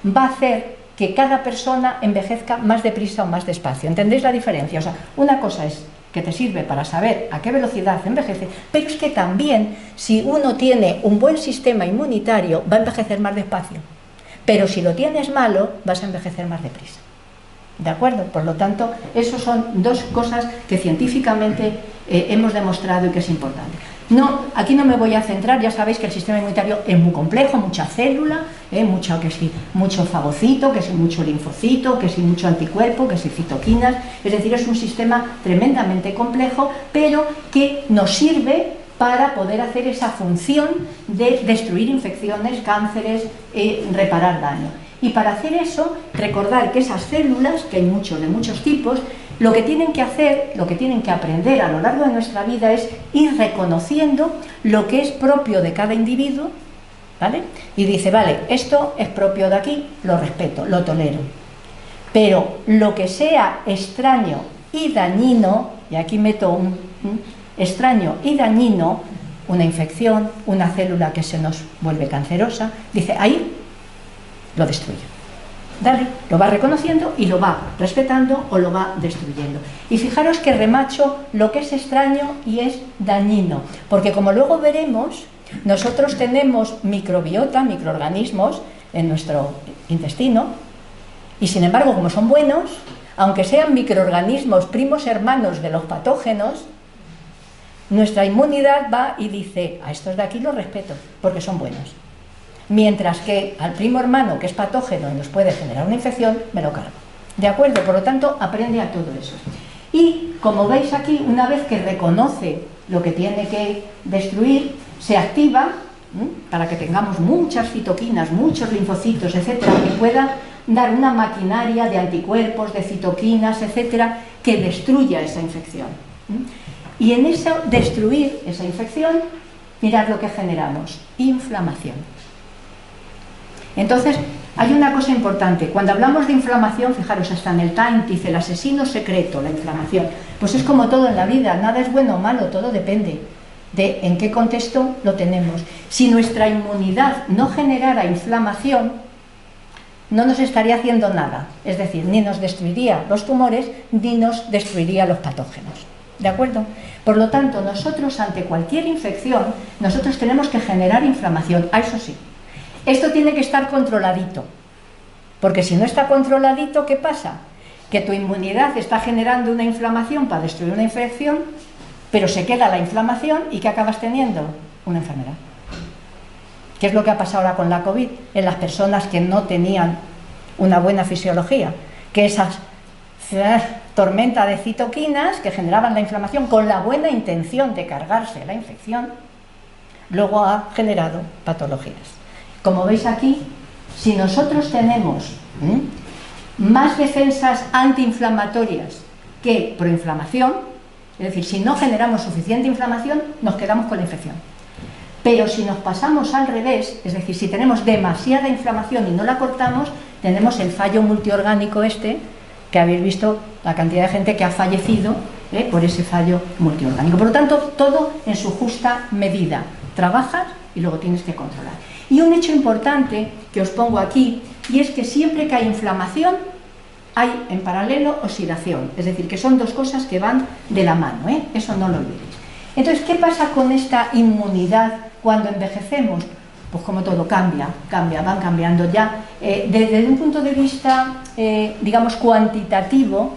va a hacer que cada persona envejezca más deprisa o más despacio. ¿Entendéis la diferencia? O sea, una cosa es que te sirve para saber a qué velocidad envejece, pero es que también si uno tiene un buen sistema inmunitario va a envejecer más despacio, pero si lo tienes malo vas a envejecer más deprisa. ¿De acuerdo? Por lo tanto, esas son dos cosas que científicamente hemos demostrado y que es importante. No, aquí no me voy a centrar, ya sabéis que el sistema inmunitario es muy complejo, mucha célula, mucho fagocito, que si mucho linfocito, que si mucho anticuerpo, que si citoquinas, es decir, es un sistema tremendamente complejo, pero que nos sirve para poder hacer esa función de destruir infecciones, cánceres, reparar daño. Y para hacer eso, recordar que esas células, que hay de muchos tipos, lo que tienen que hacer, lo que tienen que aprender a lo largo de nuestra vida es ir reconociendo lo que es propio de cada individuo, ¿vale? Y dice, vale, esto es propio de aquí, lo respeto, lo tolero. Pero lo que sea extraño y dañino, y aquí meto un extraño y dañino, una infección, una célula que se nos vuelve cancerosa, dice, ahí lo destruye. Dale, lo va reconociendo y lo va respetando o lo va destruyendo. Y fijaros que remacho lo que es extraño y es dañino, porque como luego veremos, nosotros tenemos microbiota, microorganismos en nuestro intestino, y sin embargo, como son buenos, aunque sean microorganismos primos hermanos de los patógenos, nuestra inmunidad va y dice, a estos de aquí los respeto, porque son buenos. Mientras que al primo hermano, que es patógeno y nos puede generar una infección, me lo cargo. ¿De acuerdo? Por lo tanto, aprende a todo eso. Y, como veis aquí, una vez que reconoce lo que tiene que destruir, se activa para que tengamos muchas citoquinas, muchos linfocitos, etcétera, que pueda dar una maquinaria de anticuerpos, de citoquinas, etcétera, que destruya esa infección. Y en eso, destruir esa infección, mirad lo que generamos, inflamación. Entonces, hay una cosa importante. Cuando hablamos de inflamación, fijaros, hasta en el Time dice el asesino secreto, la inflamación. Pues es como todo en la vida, nada es bueno o malo, todo depende de en qué contexto lo tenemos. Si nuestra inmunidad no generara inflamación, no nos estaría haciendo nada, es decir, ni nos destruiría los tumores ni nos destruiría los patógenos, ¿de acuerdo? Por lo tanto, nosotros ante cualquier infección, nosotros tenemos que generar inflamación, eso sí. Esto tiene que estar controladito, porque si no está controladito, ¿qué pasa? Que tu inmunidad está generando una inflamación para destruir una infección, pero se queda la inflamación y ¿qué acabas teniendo? Una enfermedad. ¿Qué es lo que ha pasado ahora con la COVID? En las personas que no tenían una buena fisiología, que esas tormenta de citoquinas que generaban la inflamación con la buena intención de cargarse la infección, luego ha generado patologías. Como veis aquí, si nosotros tenemos más defensas antiinflamatorias que proinflamación, es decir, si no generamos suficiente inflamación, nos quedamos con la infección. Pero si nos pasamos al revés, es decir, si tenemos demasiada inflamación y no la cortamos, tenemos el fallo multiorgánico este, que habéis visto la cantidad de gente que ha fallecido por ese fallo multiorgánico. Por lo tanto, todo en su justa medida. Trabajas y luego tienes que controlar. Y un hecho importante que os pongo aquí, y es que siempre que hay inflamación, hay en paralelo oxidación. Es decir, que son dos cosas que van de la mano, eso no lo olvidéis. Entonces, ¿qué pasa con esta inmunidad cuando envejecemos? Pues como todo cambia, van cambiando ya. Desde un punto de vista, digamos, cuantitativo,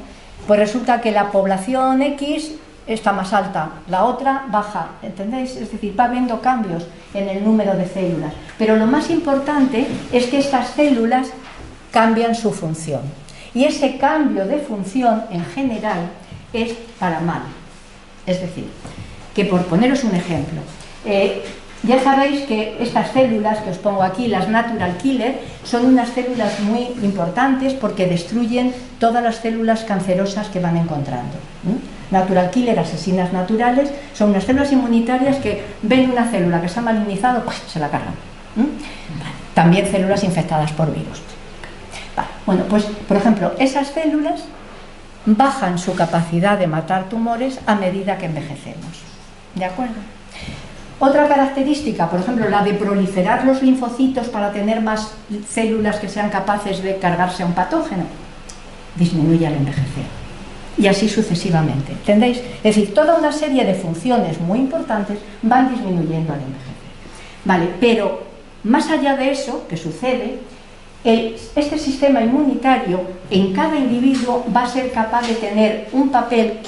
pues resulta que la población X está más alta, la otra baja, ¿entendéis? Es decir, va habiendo cambios en el número de células. Pero lo más importante es que estas células cambian su función. Y ese cambio de función, en general, es para mal. Es decir, que por poneros un ejemplo, ya sabéis que estas células que os pongo aquí, las natural killer, son unas células muy importantes porque destruyen todas las células cancerosas que van encontrando. Natural killer, asesinas naturales, son unas células inmunitarias que ven una célula que se ha malignizado, ¡pues!, se la cargan. También células infectadas por virus. Bueno, pues por ejemplo, esas células bajan su capacidad de matar tumores a medida que envejecemos. ¿De acuerdo? Otra característica, por ejemplo, la de proliferar los linfocitos para tener más células que sean capaces de cargarse a un patógeno, disminuye al envejecer. Y así sucesivamente. ¿Entendéis? Es decir, toda una serie de funciones muy importantes van disminuyendo al envejecer. Vale, pero más allá de eso, que sucede, este sistema inmunitario en cada individuo va a ser capaz de tener un papel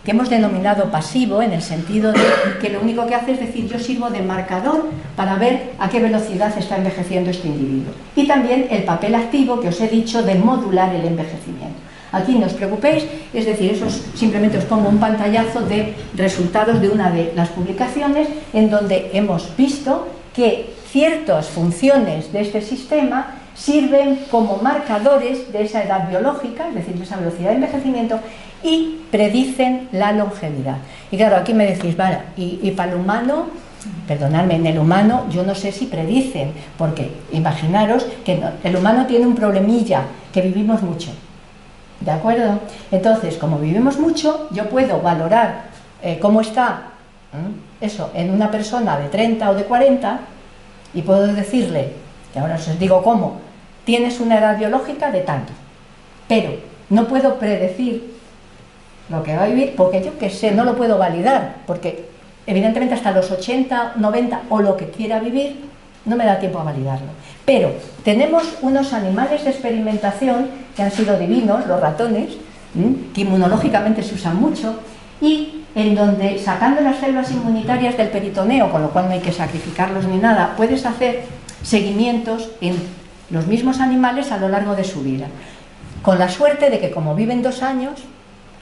que hemos denominado pasivo, en el sentido de que lo único que hace es decir, yo sirvo de marcador para ver a qué velocidad está envejeciendo este individuo. Y también el papel activo que os he dicho de modular el envejecimiento. Aquí no os preocupéis, es decir, eso simplemente os pongo un pantallazo de resultados de una de las publicaciones en donde hemos visto que ciertas funciones de este sistema sirven como marcadores de esa edad biológica, es decir, de esa velocidad de envejecimiento, y predicen la longevidad. Y claro, aquí me decís, vale, y para el humano, perdonadme, en el humano yo no sé si predicen, porque imaginaros que el humano tiene un problemilla, que vivimos mucho, ¿de acuerdo? Entonces, como vivimos mucho, yo puedo valorar cómo está eso en una persona de 30 o de 40, y puedo decirle, que ahora os digo cómo, tienes una edad biológica de tanto, pero no puedo predecir lo que va a vivir, porque yo que sé, no lo puedo validar, porque evidentemente hasta los 80, 90 o lo que quiera vivir, no me da tiempo a validarlo. Pero tenemos unos animales de experimentación que han sido divinos, los ratones, que inmunológicamente se usan mucho, y en donde, sacando las células inmunitarias del peritoneo, con lo cual no hay que sacrificarlos ni nada, puedes hacer seguimientos en los mismos animales a lo largo de su vida, con la suerte de que como viven 2 años,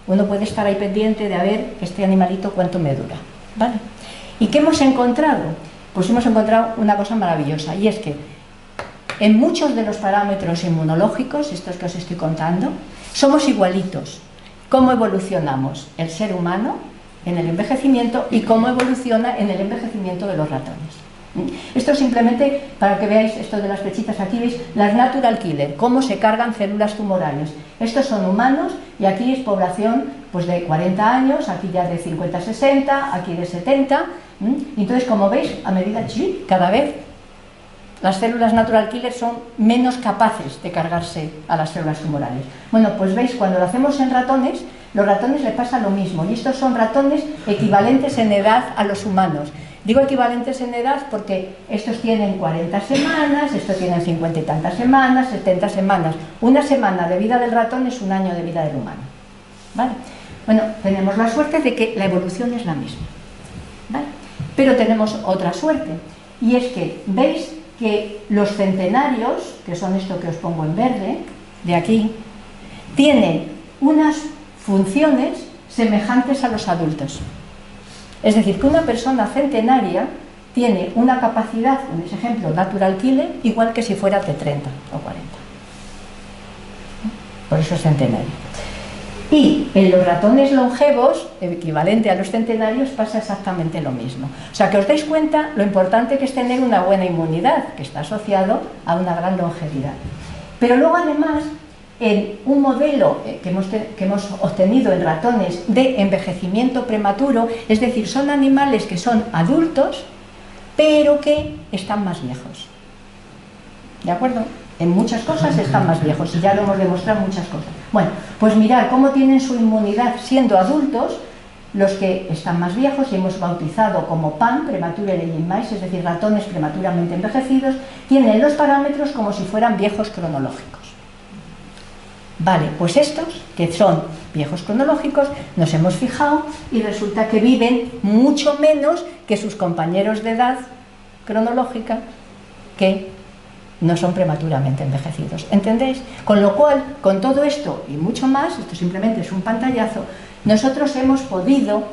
uno puede estar ahí pendiente de a ver este animalito cuánto me dura, ¿vale? ¿Y qué hemos encontrado? Pues hemos encontrado una cosa maravillosa, y es que en muchos de los parámetros inmunológicos, estos que os estoy contando, somos igualitos. ¿Cómo evolucionamos el ser humano en el envejecimiento y cómo evoluciona en el envejecimiento de los ratones? Esto simplemente para que veáis esto de las flechitas. Aquí veis las natural killer, cómo se cargan células tumorales. Estos son humanos y aquí es población pues de 40 años, aquí ya de 50 a 60, aquí de 70. Entonces, como veis, a medida cada vez las células natural killer son menos capaces de cargarse a las células tumorales. Bueno, pues veis, cuando lo hacemos en ratones, los ratones les pasa lo mismo, y estos son ratones equivalentes en edad a los humanos. Digo equivalentes en edad porque estos tienen 40 semanas, estos tienen 50 y tantas semanas, 70 semanas. Una semana de vida del ratón es un año de vida del humano. ¿Vale? Bueno, tenemos la suerte de que la evolución es la misma. ¿Vale? Pero tenemos otra suerte, y es que veis que los centenarios, que son esto que os pongo en verde, de aquí, tienen unas funciones semejantes a los adultos. Es decir, que una persona centenaria tiene una capacidad, en ese ejemplo, natural killer, igual que si fuera de 30 o 40. Por eso es centenario. Y en los ratones longevos, equivalente a los centenarios, pasa exactamente lo mismo. O sea, que os dais cuenta lo importante que es tener una buena inmunidad, que está asociado a una gran longevidad. Pero luego, además, en un modelo que hemos obtenido en ratones de envejecimiento prematuro, es decir, son animales que son adultos, pero que están más viejos. ¿De acuerdo? En muchas cosas están más viejos, y ya lo hemos demostrado en muchas cosas. Bueno, pues mirad cómo tienen su inmunidad siendo adultos los que están más viejos, y hemos bautizado como PAM, Premature Aging Mice, es decir, ratones prematuramente envejecidos, tienen los parámetros como si fueran viejos cronológicos. Vale, pues estos, que son viejos cronológicos, nos hemos fijado y resulta que viven mucho menos que sus compañeros de edad cronológica, que no son prematuramente envejecidos. ¿Entendéis? Con lo cual, con todo esto y mucho más, esto simplemente es un pantallazo, nosotros hemos podido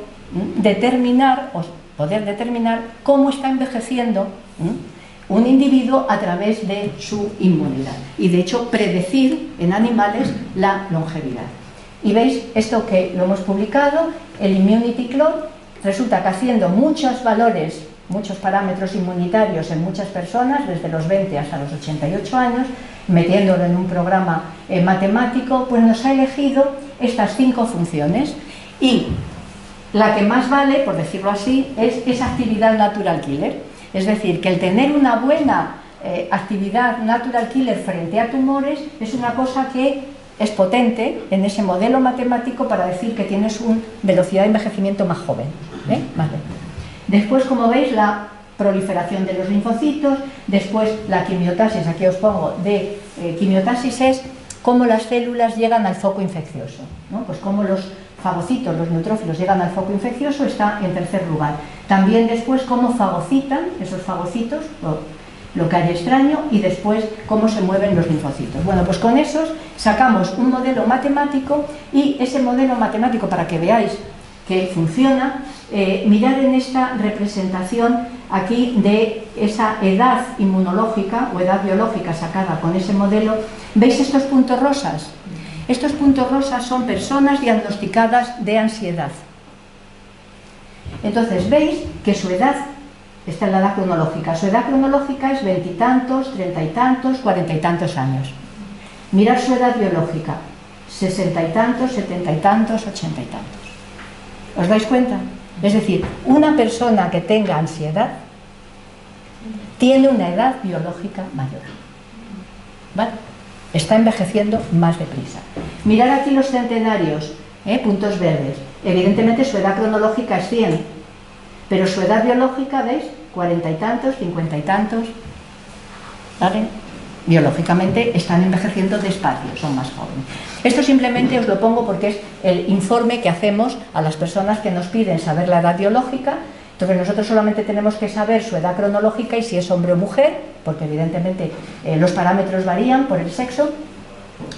determinar cómo está envejeciendo un individuo a través de su inmunidad, y de hecho predecir en animales la longevidad. Y veis esto que lo hemos publicado, el Immunity Clock, resulta que haciendo muchos valores, muchos parámetros inmunitarios en muchas personas, desde los 20 hasta los 88 años, metiéndolo en un programa matemático, pues nos ha elegido estas 5 funciones, y la que más vale, por decirlo así, es esa actividad natural killer. Es decir, que el tener una buena actividad natural killer frente a tumores es una cosa que es potente en ese modelo matemático para decir que tienes una velocidad de envejecimiento más joven. Vale. Después, como veis, la proliferación de los linfocitos, después la quimiotasis, aquí os pongo de quimiotasis, es cómo las células llegan al foco infeccioso, ¿no? Pues cómo los fagocitos, los neutrófilos, llegan al foco infeccioso, está en tercer lugar. También después cómo fagocitan esos fagocitos, lo que hay extraño, y después cómo se mueven los linfocitos. Bueno, pues con esos sacamos un modelo matemático, y ese modelo matemático, para que veáis que funciona, mirad en esta representación aquí de esa edad inmunológica o edad biológica sacada con ese modelo. ¿Veis estos puntos rosas? Estos puntos rosas son personas diagnosticadas de ansiedad. Entonces veis que su edad está en la edad cronológica. Su edad cronológica es 20 y tantos, 30 y tantos, 40 y tantos años. Mirad su edad biológica, 60 y tantos, 70 y tantos, 80 y tantos. ¿Os dais cuenta? Es decir, una persona que tenga ansiedad tiene una edad biológica mayor. ¿Vale? Está envejeciendo más deprisa. Mirad aquí los centenarios, puntos verdes. Evidentemente su edad cronológica es 100, pero su edad biológica, ¿veis? 40 y tantos, 50 y tantos. ¿Vale? Biológicamente están envejeciendo despacio, son más jóvenes. Esto simplemente os lo pongo porque es el informe que hacemos a las personas que nos piden saber la edad biológica. Entonces nosotros solamente tenemos que saber su edad cronológica y si es hombre o mujer, porque evidentemente los parámetros varían por el sexo.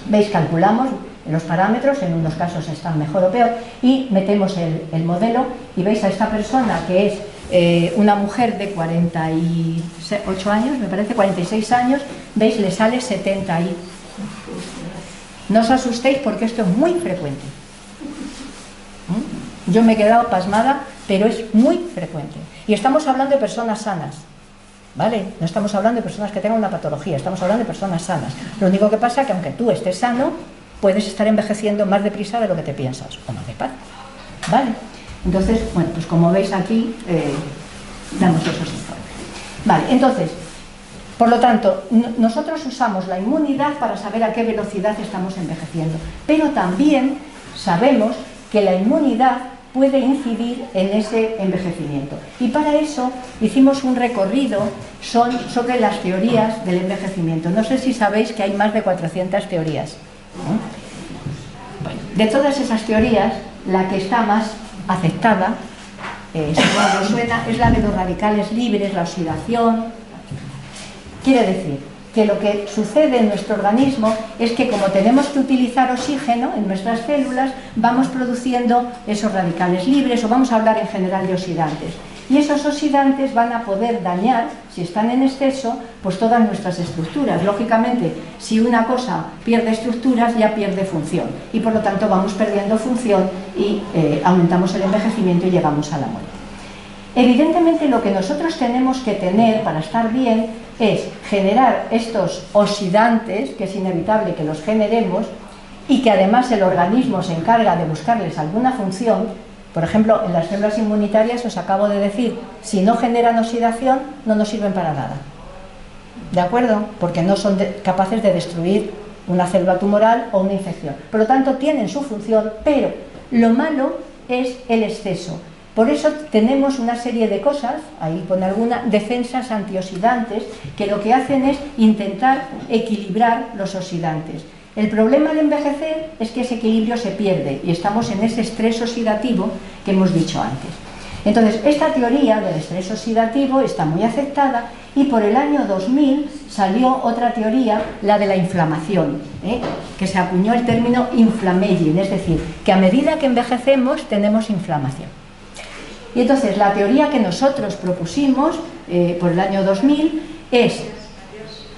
¿Veis? Calculamos los parámetros, en unos casos están mejor o peor, y metemos el modelo, y veis a esta persona que es una mujer de 48 años, me parece, 46 años, veis, le sale 70 y... No os asustéis porque esto es muy frecuente. Yo me he quedado pasmada, pero es muy frecuente. Y estamos hablando de personas sanas, ¿vale? No estamos hablando de personas que tengan una patología, estamos hablando de personas sanas. Lo único que pasa es que aunque tú estés sano, puedes estar envejeciendo más deprisa de lo que te piensas, o más despacio, ¿vale? Entonces, bueno, pues como veis aquí, damos esos informes. Vale, entonces, Por lo tanto, nosotros usamos la inmunidad para saber a qué velocidad estamos envejeciendo, pero también sabemos que la inmunidad puede incidir en ese envejecimiento. Y para eso hicimos un recorrido sobre las teorías del envejecimiento. No sé si sabéis que hay más de 400 teorías. Bueno, de todas esas teorías, la que está más aceptada, si os suena, es la de los radicales libres, la oxidación. Quiere decir que lo que sucede en nuestro organismo es que como tenemos que utilizar oxígeno en nuestras células, vamos produciendo esos radicales libres, o vamos a hablar en general de oxidantes. Y esos oxidantes van a poder dañar, si están en exceso, pues todas nuestras estructuras. Lógicamente, si una cosa pierde estructuras, ya pierde función. Y por lo tanto vamos perdiendo función y aumentamos el envejecimiento y llegamos a la muerte. Evidentemente lo que nosotros tenemos que tener para estar bien es generar estos oxidantes, que es inevitable que los generemos, y que además el organismo se encarga de buscarles alguna función. Por ejemplo, en las células inmunitarias, os acabo de decir, si no generan oxidación, no nos sirven para nada. ¿De acuerdo? Porque no son capaces de destruir una célula tumoral o una infección. Por lo tanto, tienen su función, pero lo malo es el exceso. Por eso tenemos una serie de cosas, ahí pone alguna, defensas antioxidantes, que lo que hacen es intentar equilibrar los oxidantes. El problema al envejecer es que ese equilibrio se pierde y estamos en ese estrés oxidativo que hemos dicho antes. Entonces, esta teoría del estrés oxidativo está muy aceptada y por el año 2000 salió otra teoría, la de la inflamación, que se acuñó el término inflammaging, es decir, que a medida que envejecemos tenemos inflamación. Y entonces la teoría que nosotros propusimos por el año 2000 es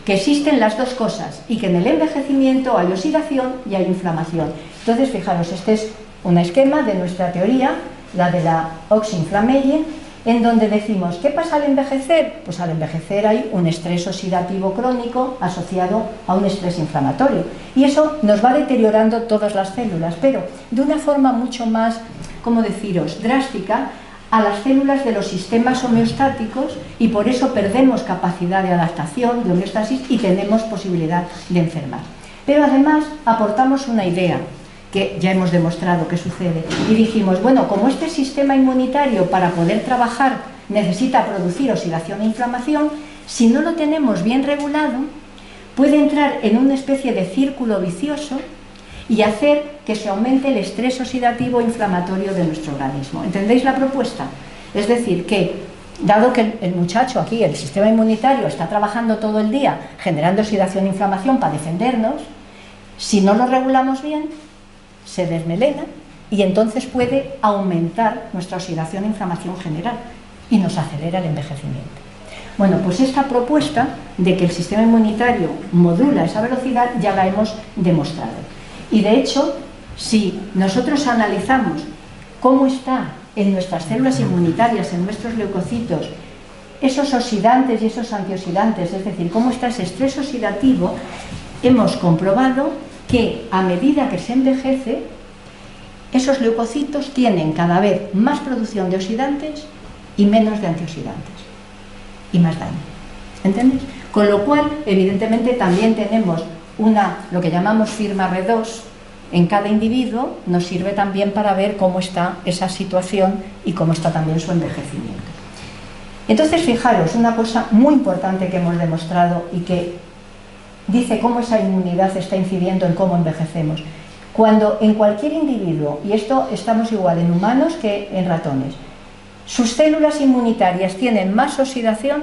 que existen las dos cosas y que en el envejecimiento hay oxidación y hay inflamación. Entonces, fijaros, este es un esquema de nuestra teoría, la de la oxinflammaging, en donde decimos, ¿qué pasa al envejecer? Pues al envejecer hay un estrés oxidativo crónico asociado a un estrés inflamatorio. Y eso nos va deteriorando todas las células, pero de una forma mucho más, ¿cómo deciros?, drástica, a las células de los sistemas homeostáticos, y por eso perdemos capacidad de adaptación, de homeostasis, y tenemos posibilidad de enfermar. Pero además aportamos una idea que ya hemos demostrado que sucede, y dijimos, bueno, como este sistema inmunitario para poder trabajar necesita producir oxidación e inflamación, si no lo tenemos bien regulado, puede entrar en una especie de círculo vicioso y hacer que se aumente el estrés oxidativo e inflamatorio de nuestro organismo. ¿Entendéis la propuesta? Es decir, que dado que el muchacho aquí, el sistema inmunitario, está trabajando todo el día generando oxidación e inflamación para defendernos, si no lo regulamos bien, se desmelena y entonces puede aumentar nuestra oxidación e inflamación general y nos acelera el envejecimiento. Bueno, pues esta propuesta de que el sistema inmunitario modula esa velocidad ya la hemos demostrado. Y de hecho, si nosotros analizamos cómo está en nuestras células inmunitarias, en nuestros leucocitos, esos oxidantes y esos antioxidantes, es decir, cómo está ese estrés oxidativo, hemos comprobado que a medida que se envejece, esos leucocitos tienen cada vez más producción de oxidantes y menos de antioxidantes, y más daño. ¿Entendéis? Con lo cual, evidentemente, también tenemos lo que llamamos firma R2 en cada individuo, nos sirve también para ver cómo está esa situación y cómo está también su envejecimiento. Entonces, fijaros, una cosa muy importante que hemos demostrado y que dice cómo esa inmunidad está incidiendo en cómo envejecemos. Cuando en cualquier individuo, y esto estamos igual en humanos que en ratones, sus células inmunitarias tienen más oxidación,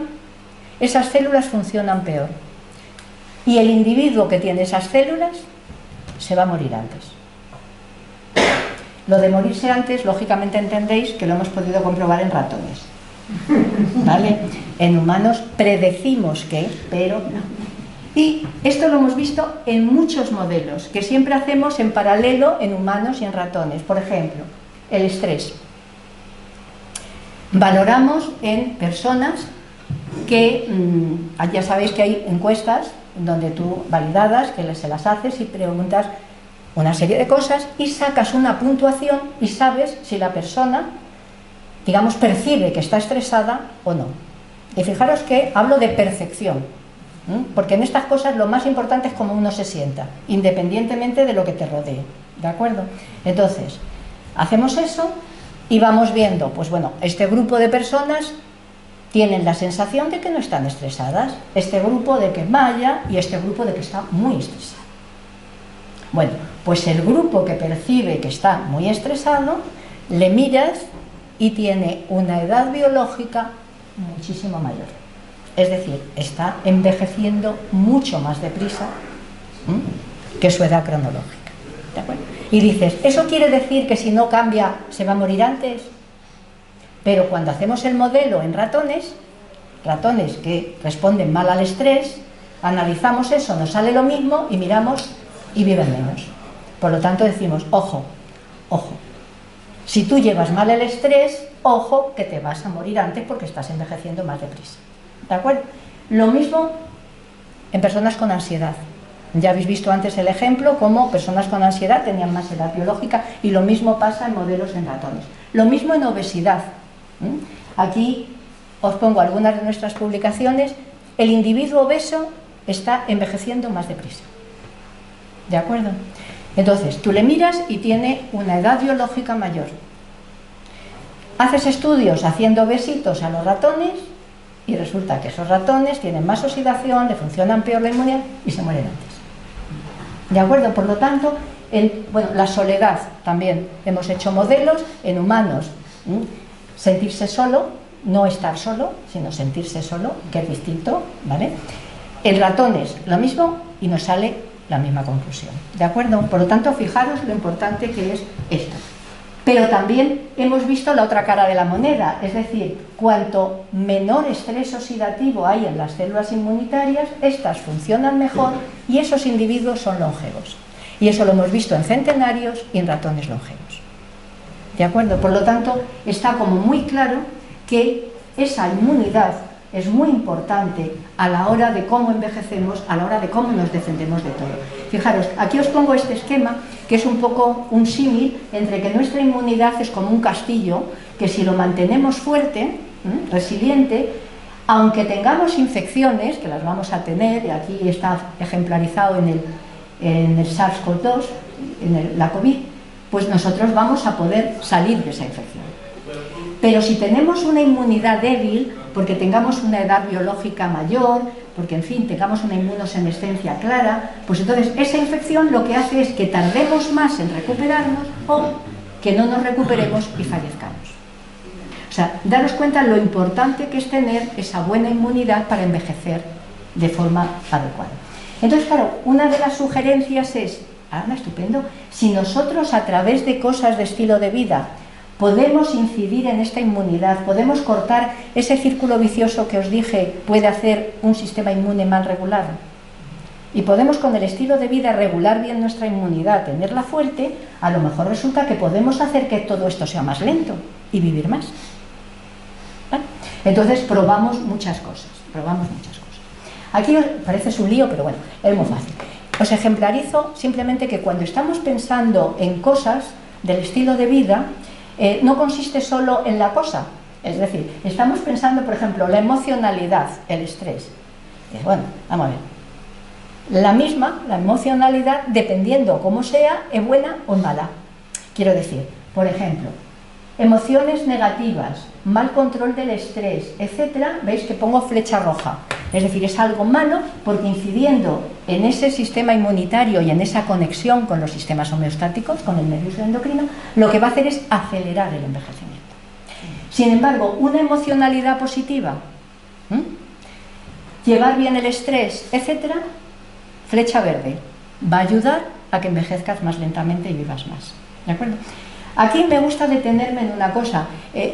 esas células funcionan peor. Y el individuo que tiene esas células se va a morir antes. Lo de morirse antes, lógicamente entendéis que lo hemos podido comprobar en ratones, ¿vale? En humanos predecimos que, pero no. Y esto lo hemos visto en muchos modelos, que siempre hacemos en paralelo en humanos y en ratones. Por ejemplo, el estrés. Valoramos en personas que, ya sabéis que hay encuestas donde tú, validadas, que se las haces y preguntas una serie de cosas y sacas una puntuación y sabes si la persona, digamos, percibe que está estresada o no. Y fijaros que hablo de percepción, Porque en estas cosas lo más importante es cómo uno se sienta, independientemente de lo que te rodee, ¿de acuerdo? Entonces, hacemos eso y vamos viendo, pues bueno, este grupo de personas tienen la sensación de que no están estresadas, este grupo de que vaya y este grupo de que está muy estresado. Bueno, pues el grupo que percibe que está muy estresado, le miras y tiene una edad biológica muchísimo mayor. Es decir, está envejeciendo mucho más deprisa que su edad cronológica. ¿De acuerdo? Y dices, ¿eso quiere decir que si no cambia se va a morir antes? Pero cuando hacemos el modelo en ratones que responden mal al estrés, analizamos eso, nos sale lo mismo y miramos y viven menos. Por lo tanto decimos, ojo, ojo, si tú llevas mal el estrés, ojo que te vas a morir antes porque estás envejeciendo más deprisa. ¿De acuerdo? Lo mismo en personas con ansiedad. Ya habéis visto antes el ejemplo, cómo personas con ansiedad tenían más edad biológica, y lo mismo pasa en modelos en ratones. Lo mismo en obesidad. Aquí os pongo algunas de nuestras publicaciones. El individuo obeso está envejeciendo más deprisa. ¿De acuerdo? Entonces, tú le miras y tiene una edad biológica mayor. Haces estudios haciendo obesitos a los ratones y resulta que esos ratones tienen más oxidación, le funcionan peor la inmunidad y se mueren antes. ¿De acuerdo? Por lo tanto, bueno, la soledad también. Hemos hecho modelos en humanos. Sentirse solo, no estar solo, sino sentirse solo, que es distinto, ¿vale? En ratones lo mismo y nos sale la misma conclusión. ¿De acuerdo? Por lo tanto, fijaros lo importante que es esto. Pero también hemos visto la otra cara de la moneda, es decir, cuanto menor estrés oxidativo hay en las células inmunitarias, estas funcionan mejor y esos individuos son longevos. Y eso lo hemos visto en centenarios y en ratones longevos. ¿De acuerdo? Por lo tanto, está como muy claro que esa inmunidad es muy importante a la hora de cómo envejecemos, a la hora de cómo nos defendemos de todo. Fijaros, aquí os pongo este esquema, que es un poco un símil entre que nuestra inmunidad es como un castillo, que si lo mantenemos fuerte, resiliente, aunque tengamos infecciones, que las vamos a tener, y aquí está ejemplarizado en el SARS-CoV-2, en la COVID, pues nosotros vamos a poder salir de esa infección. Pero si tenemos una inmunidad débil, porque tengamos una edad biológica mayor, porque en fin, tengamos una inmunosenescencia clara, pues entonces esa infección lo que hace es que tardemos más en recuperarnos o que no nos recuperemos y fallezcamos. O sea, daros cuenta lo importante que es tener esa buena inmunidad para envejecer de forma adecuada. Entonces, claro, una de las sugerencias es, estupendo, si nosotros a través de cosas de estilo de vida podemos incidir en esta inmunidad, podemos cortar ese círculo vicioso que os dije puede hacer un sistema inmune mal regulado, y podemos con el estilo de vida regular bien nuestra inmunidad, tenerla fuerte, a lo mejor resulta que podemos hacer que todo esto sea más lento y vivir más. ¿Vale? Entonces probamos muchas cosas, Aquí os parece un lío, pero bueno, es muy fácil. Os ejemplarizo simplemente que cuando estamos pensando en cosas del estilo de vida, no consiste solo en la cosa, es decir, estamos pensando, por ejemplo, la emocionalidad, el estrés. Bueno, vamos a ver. La emocionalidad, dependiendo cómo sea, es buena o mala. Quiero decir, por ejemplo, emociones negativas, mal control del estrés, etcétera, veis que pongo flecha roja. Es decir, es algo malo porque incidiendo en ese sistema inmunitario y en esa conexión con los sistemas homeostáticos, con el nervio endocrino, lo que va a hacer es acelerar el envejecimiento. Sin embargo, una emocionalidad positiva, llevar bien el estrés, etcétera, flecha verde, va a ayudar a que envejezcas más lentamente y vivas más. ¿De acuerdo? Aquí me gusta detenerme en una cosa.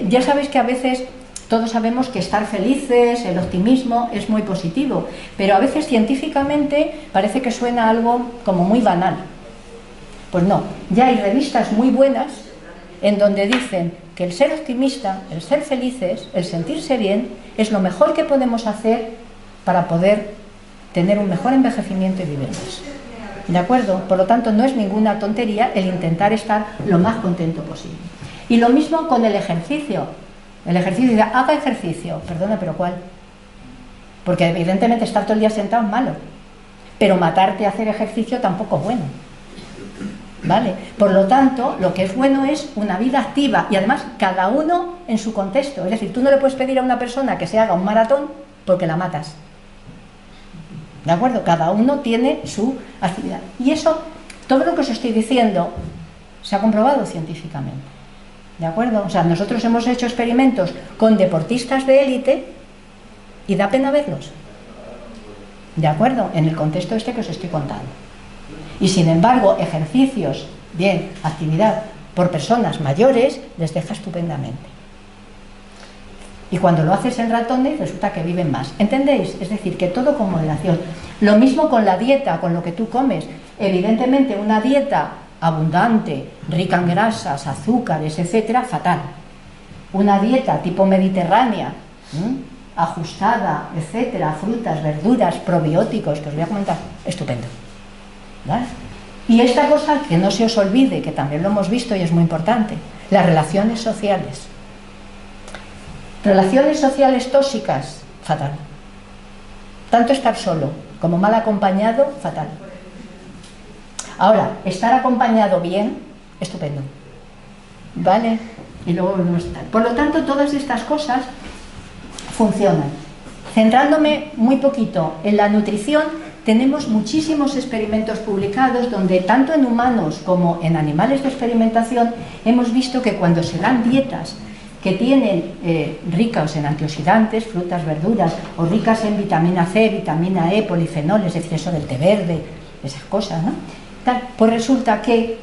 Ya sabéis que a veces todos sabemos que estar felices, el optimismo es muy positivo, pero a veces científicamente parece que suena algo como muy banal. Pues no, ya hay revistas muy buenas en donde dicen que el ser optimista, el ser felices, el sentirse bien, es lo mejor que podemos hacer para poder tener un mejor envejecimiento y vivir más. ¿De acuerdo? Por lo tanto, no es ninguna tontería el intentar estar lo más contento posible. Y lo mismo con el ejercicio. El ejercicio, haga ejercicio. Perdona, ¿pero cuál? porque evidentemente estar todo el día sentado es malo, pero matarte a hacer ejercicio tampoco es bueno, ¿vale? Por lo tanto, lo que es bueno es una vida activa, y además cada uno en su contexto. Es decir, tú no le puedes pedir a una persona que se haga un maratón porque la matas, ¿de acuerdo? Cada uno tiene su actividad, y eso, todo lo que os estoy diciendo se ha comprobado científicamente, ¿de acuerdo? O sea, nosotros hemos hecho experimentos con deportistas de élite y da pena verlos, ¿de acuerdo? En el contexto este que os estoy contando. Y sin embargo, ejercicios, bien, actividad por personas mayores, les deja estupendamente. Y cuando lo haces en ratones, resulta que viven más. ¿Entendéis? Es decir, que todo con moderación. Lo mismo con la dieta, con lo que tú comes. Evidentemente, una dieta abundante, rica en grasas, azúcares, etcétera, fatal. Una dieta tipo mediterránea, ajustada, etcétera, frutas, verduras, probióticos, que os voy a comentar, estupendo, ¿vale? Y esta cosa, que no se os olvide, que también lo hemos visto y es muy importante, las relaciones sociales. Relaciones sociales tóxicas, fatal. Tanto estar solo como mal acompañado, fatal. Ahora, estar acompañado bien, estupendo, ¿vale? Y luego volvemos a estar. Por lo tanto, todas estas cosas funcionan. Centrándome muy poquito en la nutrición, tenemos muchísimos experimentos publicados donde tanto en humanos como en animales de experimentación hemos visto que cuando se dan dietas que tienen ricas en antioxidantes, frutas, verduras, o ricas en vitamina C, vitamina E, polifenoles, es decir, eso del té verde, esas cosas, ¿no? Pues resulta que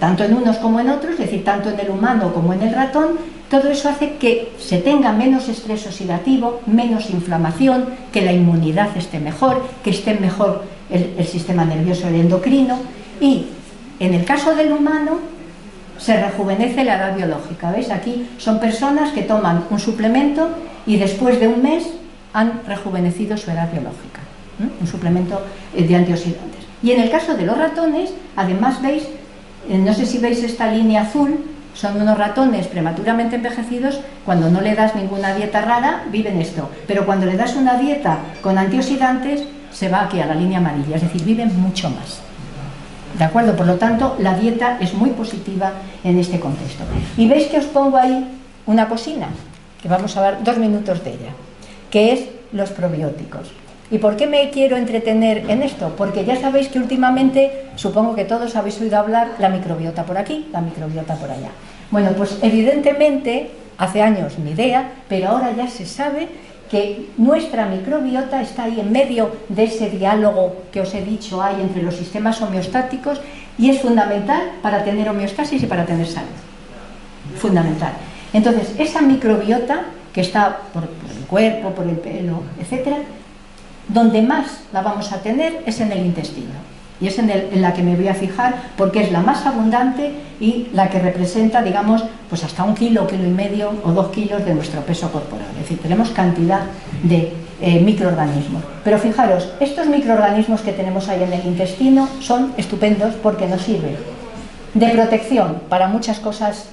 tanto en unos como en otros, es decir, tanto en el humano como en el ratón, todo eso hace que se tenga menos estrés oxidativo, menos inflamación, que la inmunidad esté mejor, que esté mejor el sistema nervioso, el endocrino, y en el caso del humano se rejuvenece la edad biológica. ¿Veis? Aquí son personas que toman un suplemento y después de un mes han rejuvenecido su edad biológica, un suplemento de antioxidantes. Y en el caso de los ratones, además veis, no sé si veis esta línea azul, son unos ratones prematuramente envejecidos. Cuando no le das ninguna dieta rara, viven esto, pero cuando le das una dieta con antioxidantes, se va aquí a la línea amarilla, es decir, viven mucho más. ¿De acuerdo? Por lo tanto, la dieta es muy positiva en este contexto. Y veis que os pongo ahí una cocina, que vamos a ver 2 minutos de ella, que es los probióticos. ¿Y por qué me quiero entretener en esto? Porque ya sabéis que últimamente, supongo que todos habéis oído hablar, la microbiota por aquí, la microbiota por allá. Bueno, pues evidentemente, hace años ni idea, pero ahora ya se sabe que nuestra microbiota está ahí en medio de ese diálogo que os he dicho hay entre los sistemas homeostáticos, y es fundamental para tener homeostasis y para tener salud. Fundamental. Entonces, esa microbiota que está por el cuerpo, por el pelo, etcétera, donde más la vamos a tener es en el intestino. Y es en la que me voy a fijar, porque es la más abundante y la que representa, digamos, pues hasta 1 kilo, 1,5 kilos o 2 kilos de nuestro peso corporal. Es decir, tenemos cantidad de microorganismos. Pero fijaros, estos microorganismos que tenemos ahí en el intestino son estupendos porque nos sirven de protección para muchas cosas,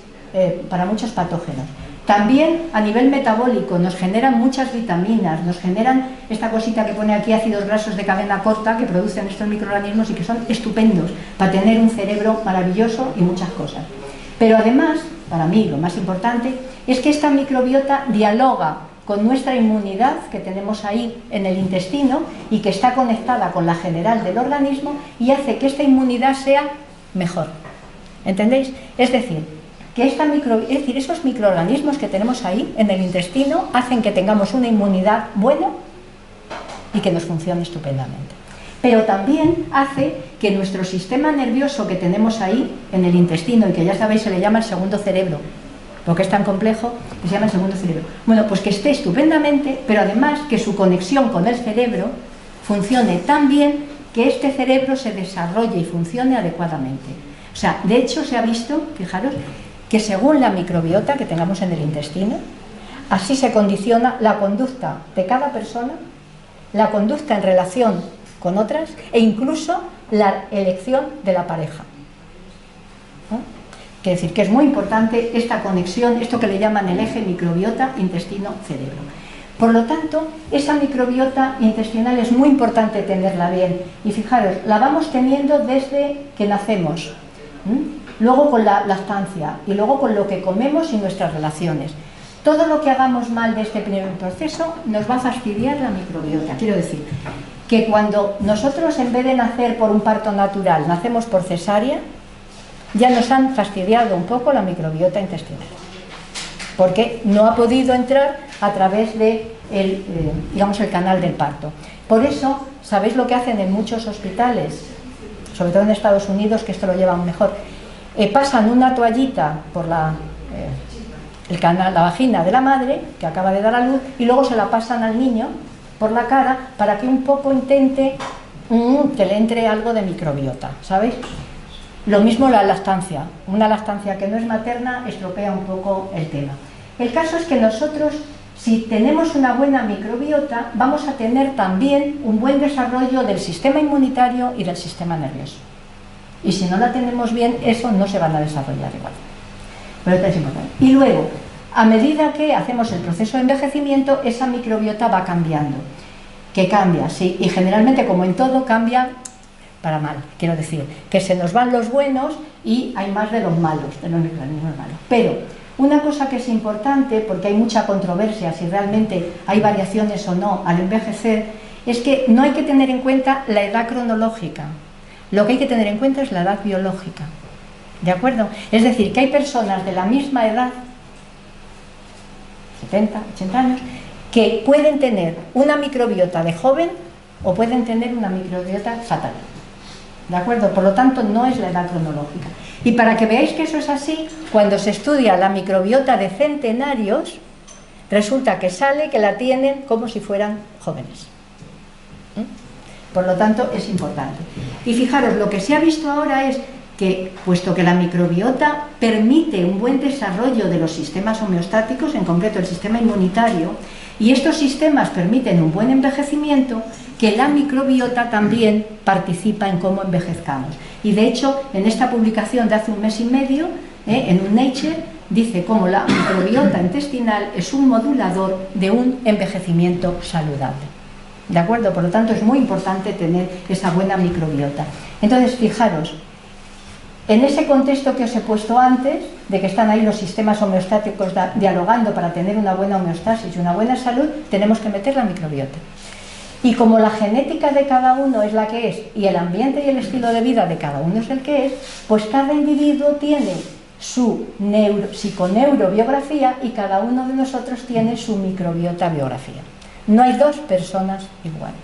para muchos patógenos. También a nivel metabólico nos generan muchas vitaminas, nos generan esta cosita que pone aquí, ácidos grasos de cadena corta, que producen estos microorganismos y que son estupendos para tener un cerebro maravilloso y muchas cosas. Pero además, para mí lo más importante, es que esta microbiota dialoga con nuestra inmunidad que tenemos ahí en el intestino y que está conectada con la general del organismo y hace que esta inmunidad sea mejor. ¿Entendéis? Es decir, que esos microorganismos que tenemos ahí en el intestino hacen que tengamos una inmunidad buena y que nos funcione estupendamente. Pero también hace que nuestro sistema nervioso que tenemos ahí en el intestino, y que ya sabéis se le llama el segundo cerebro, porque es tan complejo que se llama el segundo cerebro, bueno, pues que esté estupendamente, pero además que su conexión con el cerebro funcione tan bien que este cerebro se desarrolle y funcione adecuadamente. O sea, de hecho se ha visto, fijaros, que según la microbiota que tengamos en el intestino, así se condiciona la conducta de cada persona, la conducta en relación con otras e incluso la elección de la pareja. ¿No? Quiere decir que es muy importante esta conexión, esto que le llaman el eje microbiota intestino-cerebro. Por lo tanto, esa microbiota intestinal es muy importante tenerla bien. Y fijaros, la vamos teniendo desde que nacemos, luego con la lactancia y luego con lo que comemos y nuestras relaciones. Todo lo que hagamos mal de este primer proceso nos va a fastidiar la microbiota. Quiero decir que cuando nosotros, en vez de nacer por un parto natural, nacemos por cesárea, ya nos han fastidiado un poco la microbiota intestinal, porque no ha podido entrar a través de digamos, el canal del parto. Por eso, ¿sabéis lo que hacen en muchos hospitales? Sobre todo en Estados Unidos, que esto lo llevan mejor. Pasan una toallita por la vagina de la madre, que acaba de dar a luz, y luego se la pasan al niño por la cara para que un poco intente que le entre algo de microbiota, ¿sabéis? Lo mismo la lactancia. Una lactancia que no es materna estropea un poco el tema. El caso es que nosotros, si tenemos una buena microbiota, vamos a tener también un buen desarrollo del sistema inmunitario y del sistema nervioso. Y si no la tenemos bien, eso no se van a desarrollar igual. Pero esto es importante. Y luego, a medida que hacemos el proceso de envejecimiento, esa microbiota va cambiando. Que cambia, sí, y generalmente, como en todo, cambia para mal. Quiero decir, que se nos van los buenos y hay más de los malos, de los microorganismos malos. Pero una cosa que es importante, porque hay mucha controversia si realmente hay variaciones o no al envejecer, es que no hay que tener en cuenta la edad cronológica. Lo que hay que tener en cuenta es la edad biológica. ¿De acuerdo? Es decir, que hay personas de la misma edad, 70, 80 años, que pueden tener una microbiota de joven o pueden tener una microbiota fatal. ¿De acuerdo? Por lo tanto, no es la edad cronológica. Y para que veáis que eso es así, cuando se estudia la microbiota de centenarios, resulta que sale que la tienen como si fueran jóvenes. Por lo tanto, es importante. Y fijaros, lo que se ha visto ahora es que, puesto que la microbiota permite un buen desarrollo de los sistemas homeostáticos, en concreto el sistema inmunitario, y estos sistemas permiten un buen envejecimiento, que la microbiota también participa en cómo envejezcamos. Y de hecho, en esta publicación de hace un mes y medio, en un Nature, dice cómo la microbiota intestinal es un modulador de un envejecimiento saludable. ¿De acuerdo? Por lo tanto, es muy importante tener esa buena microbiota. Entonces, fijaros, en ese contexto que os he puesto antes, de que están ahí los sistemas homeostáticos dialogando para tener una buena homeostasis y una buena salud, tenemos que meter la microbiota. Y como la genética de cada uno es la que es, y el ambiente y el estilo de vida de cada uno es el que es, pues cada individuo tiene su psiconeurobiografía y cada uno de nosotros tiene su microbiota biografía. No hay dos personas iguales.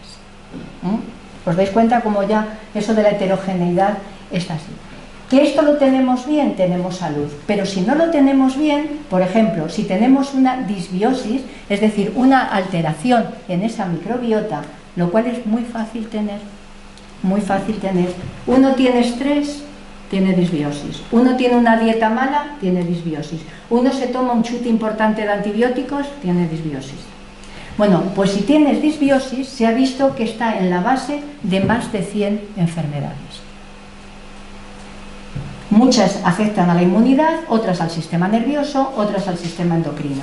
¿Os dais cuenta cómo ya eso de la heterogeneidad está así? Que esto lo tenemos bien, tenemos salud, pero si no lo tenemos bien, por ejemplo, si tenemos una disbiosis, es decir, una alteración en esa microbiota, lo cual es muy fácil tener, uno tiene estrés, tiene disbiosis, uno tiene una dieta mala, tiene disbiosis, uno se toma un chute importante de antibióticos, tiene disbiosis. Bueno, pues si tienes disbiosis, se ha visto que está en la base de más de 100 enfermedades. Muchas afectan a la inmunidad, otras al sistema nervioso, otras al sistema endocrino.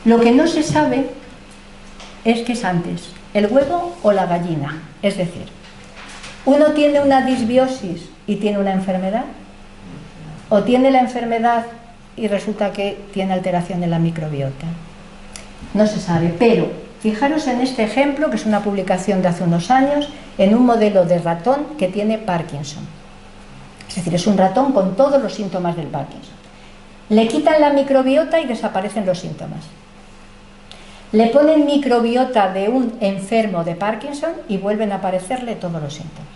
Lo que no se sabe es qué es antes, el huevo o la gallina. Es decir, uno tiene una disbiosis y tiene una enfermedad, o tiene la enfermedad y resulta que tiene alteración de la microbiota. No se sabe, pero fijaros en este ejemplo, que es una publicación de hace unos años, en un modelo de ratón que tiene Parkinson. Es decir, es un ratón con todos los síntomas del Parkinson. Le quitan la microbiota y desaparecen los síntomas. Le ponen microbiota de un enfermo de Parkinson y vuelven a aparecerle todos los síntomas.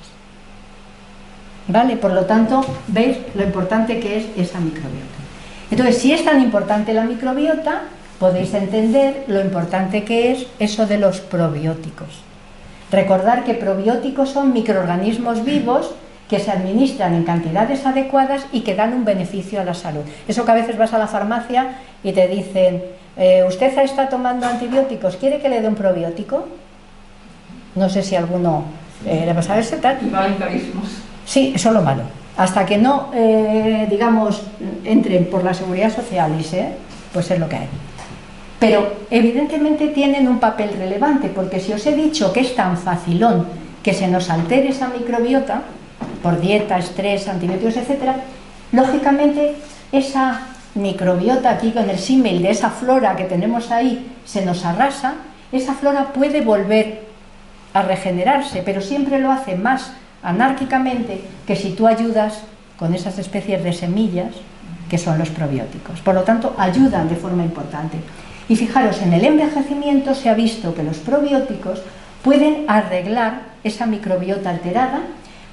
¿Vale? Por lo tanto, veis lo importante que es esa microbiota. Entonces, si es tan importante la microbiota, podéis entender lo importante que es eso de los probióticos. Recordar que probióticos son microorganismos vivos que se administran en cantidades adecuadas y que dan un beneficio a la salud. Eso que a veces vas a la farmacia y te dicen, ¿usted está tomando antibióticos? ¿Quiere que le dé un probiótico? No sé si alguno le va a saberse tal. Y valen carísimos. Sí, eso es lo malo. Hasta que no, digamos, entren por la seguridad social y pues es lo que hay. Pero evidentemente tienen un papel relevante, porque si os he dicho que es tan facilón que se nos altere esa microbiota, por dieta, estrés, antibióticos, etc., lógicamente esa microbiota aquí con el símil de esa flora que tenemos ahí se nos arrasa, esa flora puede volver a regenerarse, pero siempre lo hace más anárquicamente que si tú ayudas con esas especies de semillas que son los probióticos. Por lo tanto, ayudan de forma importante. Y fijaros, en el envejecimiento se ha visto que los probióticos pueden arreglar esa microbiota alterada,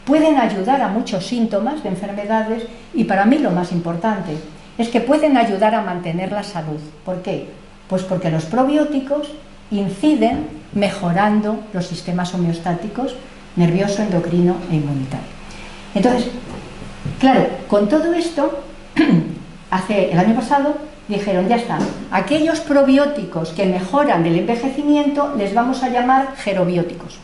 pueden ayudar a muchos síntomas de enfermedades y para mí lo más importante es que pueden ayudar a mantener la salud. ¿Por qué? Pues porque los probióticos inciden mejorando los sistemas homeostáticos nervioso, endocrino e inmunitario. Entonces, claro, con todo esto, el año pasado dijeron, ya está, aquellos probióticos que mejoran el envejecimiento les vamos a llamar gerobióticos.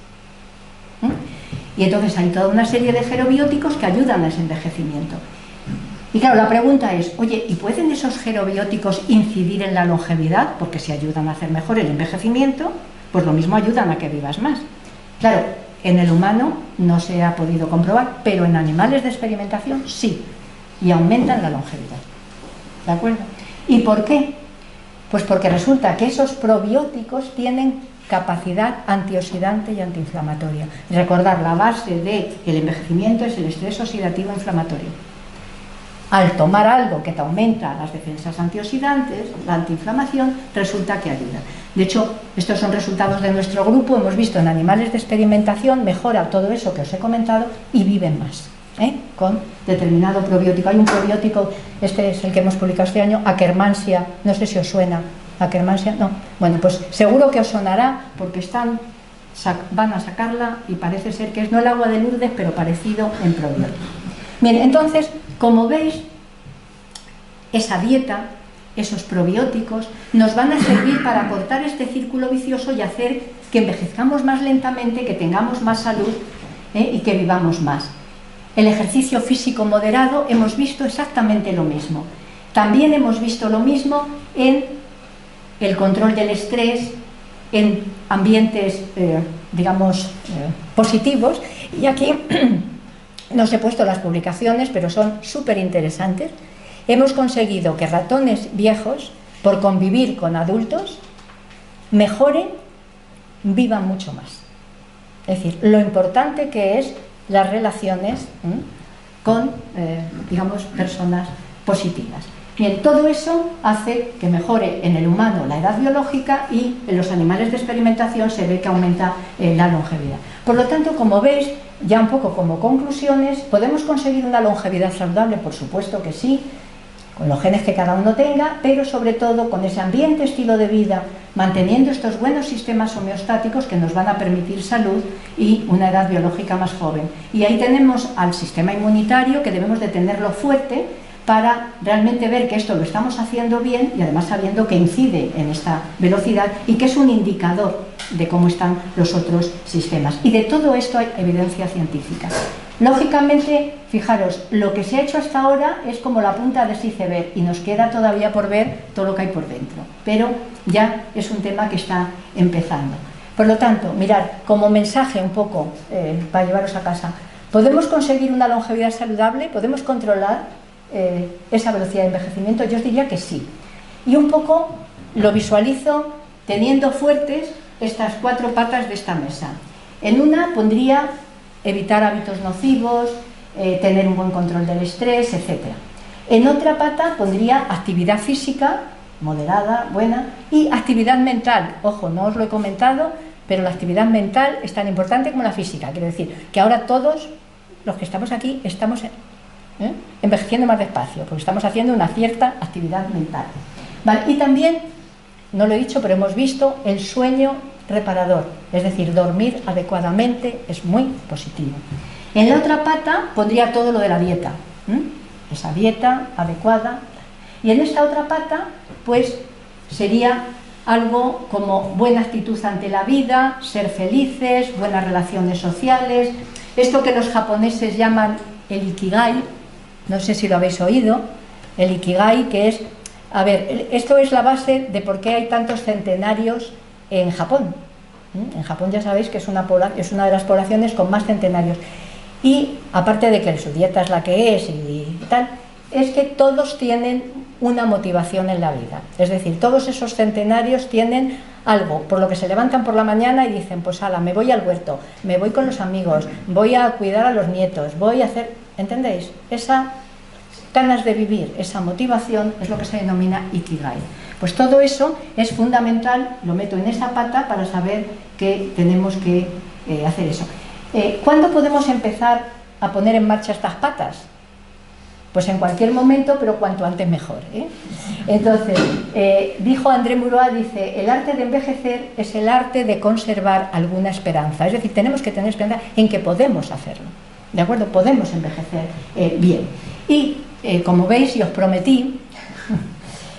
Y entonces hay toda una serie de gerobióticos que ayudan a ese envejecimiento. Y claro, la pregunta es, oye, ¿y pueden esos gerobióticos incidir en la longevidad? Porque si ayudan a hacer mejor el envejecimiento, pues lo mismo ayudan a que vivas más. Claro, en el humano no se ha podido comprobar, pero en animales de experimentación sí, y aumentan la longevidad. ¿De acuerdo? ¿Y por qué? Pues porque resulta que esos probióticos tienen capacidad antioxidante y antiinflamatoria. Recordar, la base del envejecimiento es el estrés oxidativo inflamatorio. Al tomar algo que te aumenta las defensas antioxidantes, la antiinflamación, resulta que ayuda. De hecho, estos son resultados de nuestro grupo, hemos visto en animales de experimentación, mejora todo eso que os he comentado y viven más, con determinado probiótico. Hay un probiótico, este es el que hemos publicado este año, Akkermansia, no sé si os suena, Akkermansia, no, bueno, pues seguro que os sonará porque van a sacarla y parece ser que es no el agua de Lourdes, pero parecido en probiótico. Bien, entonces, como veis, esa dieta, esos probióticos, nos van a servir para cortar este círculo vicioso y hacer que envejezcamos más lentamente, que tengamos más salud y que vivamos más. El ejercicio físico moderado hemos visto exactamente lo mismo. También hemos visto lo mismo en el control del estrés, en ambientes, digamos, positivos. Y aquí no os he puesto las publicaciones, pero son súper interesantes. Hemos conseguido que ratones viejos, por convivir con adultos, mejoren, vivan mucho más. Es decir, lo importante que es las relaciones con, digamos, personas positivas. Bien, todo eso hace que mejore en el humano la edad biológica y en los animales de experimentación se ve que aumenta la longevidad. Por lo tanto, como veis, ya un poco como conclusiones, ¿podemos conseguir una longevidad saludable? Por supuesto que sí, con los genes que cada uno tenga, pero sobre todo con ese ambiente, estilo de vida, manteniendo estos buenos sistemas homeostáticos que nos van a permitir salud y una edad biológica más joven. Y ahí tenemos al sistema inmunitario, que debemos de tenerlo fuerte para realmente ver que esto lo estamos haciendo bien y además sabiendo que incide en esta velocidad y que es un indicador de cómo están los otros sistemas. Y de todo esto hay evidencia científica. Lógicamente, fijaros, lo que se ha hecho hasta ahora es como la punta de ese iceberg y nos queda todavía por ver todo lo que hay por dentro, pero ya es un tema que está empezando. Por lo tanto, mirad, como mensaje un poco para llevaros a casa, ¿podemos conseguir una longevidad saludable? ¿Podemos controlar esa velocidad de envejecimiento? Yo os diría que sí. Y un poco lo visualizo teniendo fuertes estas cuatro patas de esta mesa. En una pondría evitar hábitos nocivos, tener un buen control del estrés, etc. En otra pata pondría actividad física, moderada, buena, y actividad mental. Ojo, no os lo he comentado, pero la actividad mental es tan importante como la física. Quiero decir que ahora todos los que estamos aquí estamos envejeciendo más despacio, porque estamos haciendo una cierta actividad mental. Vale, y también, no lo he dicho, pero hemos visto el sueño reparador, es decir, dormir adecuadamente es muy positivo. En la otra pata pondría todo lo de la dieta, esa dieta adecuada, y en esta otra pata pues sería algo como buena actitud ante la vida, ser felices, buenas relaciones sociales, esto que los japoneses llaman el ikigai, no sé si lo habéis oído, el ikigai, que es A ver, esto es la base de por qué hay tantos centenarios en Japón. En Japón ya sabéis que es una de las poblaciones con más centenarios. Y aparte de que su dieta es la que es y tal, es que todos tienen una motivación en la vida. Es decir, todos esos centenarios tienen algo por lo que se levantan por la mañana y dicen, pues ala, me voy al huerto, me voy con los amigos, voy a cuidar a los nietos, voy a hacer... ¿Entendéis? Esa ganas de vivir, esa motivación es lo que se denomina Ikigai. Pues todo eso es fundamental, lo meto en esa pata para saber que tenemos que hacer eso. ¿Cuándo podemos empezar a poner en marcha estas patas? Pues en cualquier momento, pero cuanto antes mejor, ¿eh? Entonces, dijo André Maurois, dice, el arte de envejecer es el arte de conservar alguna esperanza. Es decir, tenemos que tener esperanza en que podemos hacerlo, ¿de acuerdo? Podemos envejecer bien. Y, como veis, y os prometí,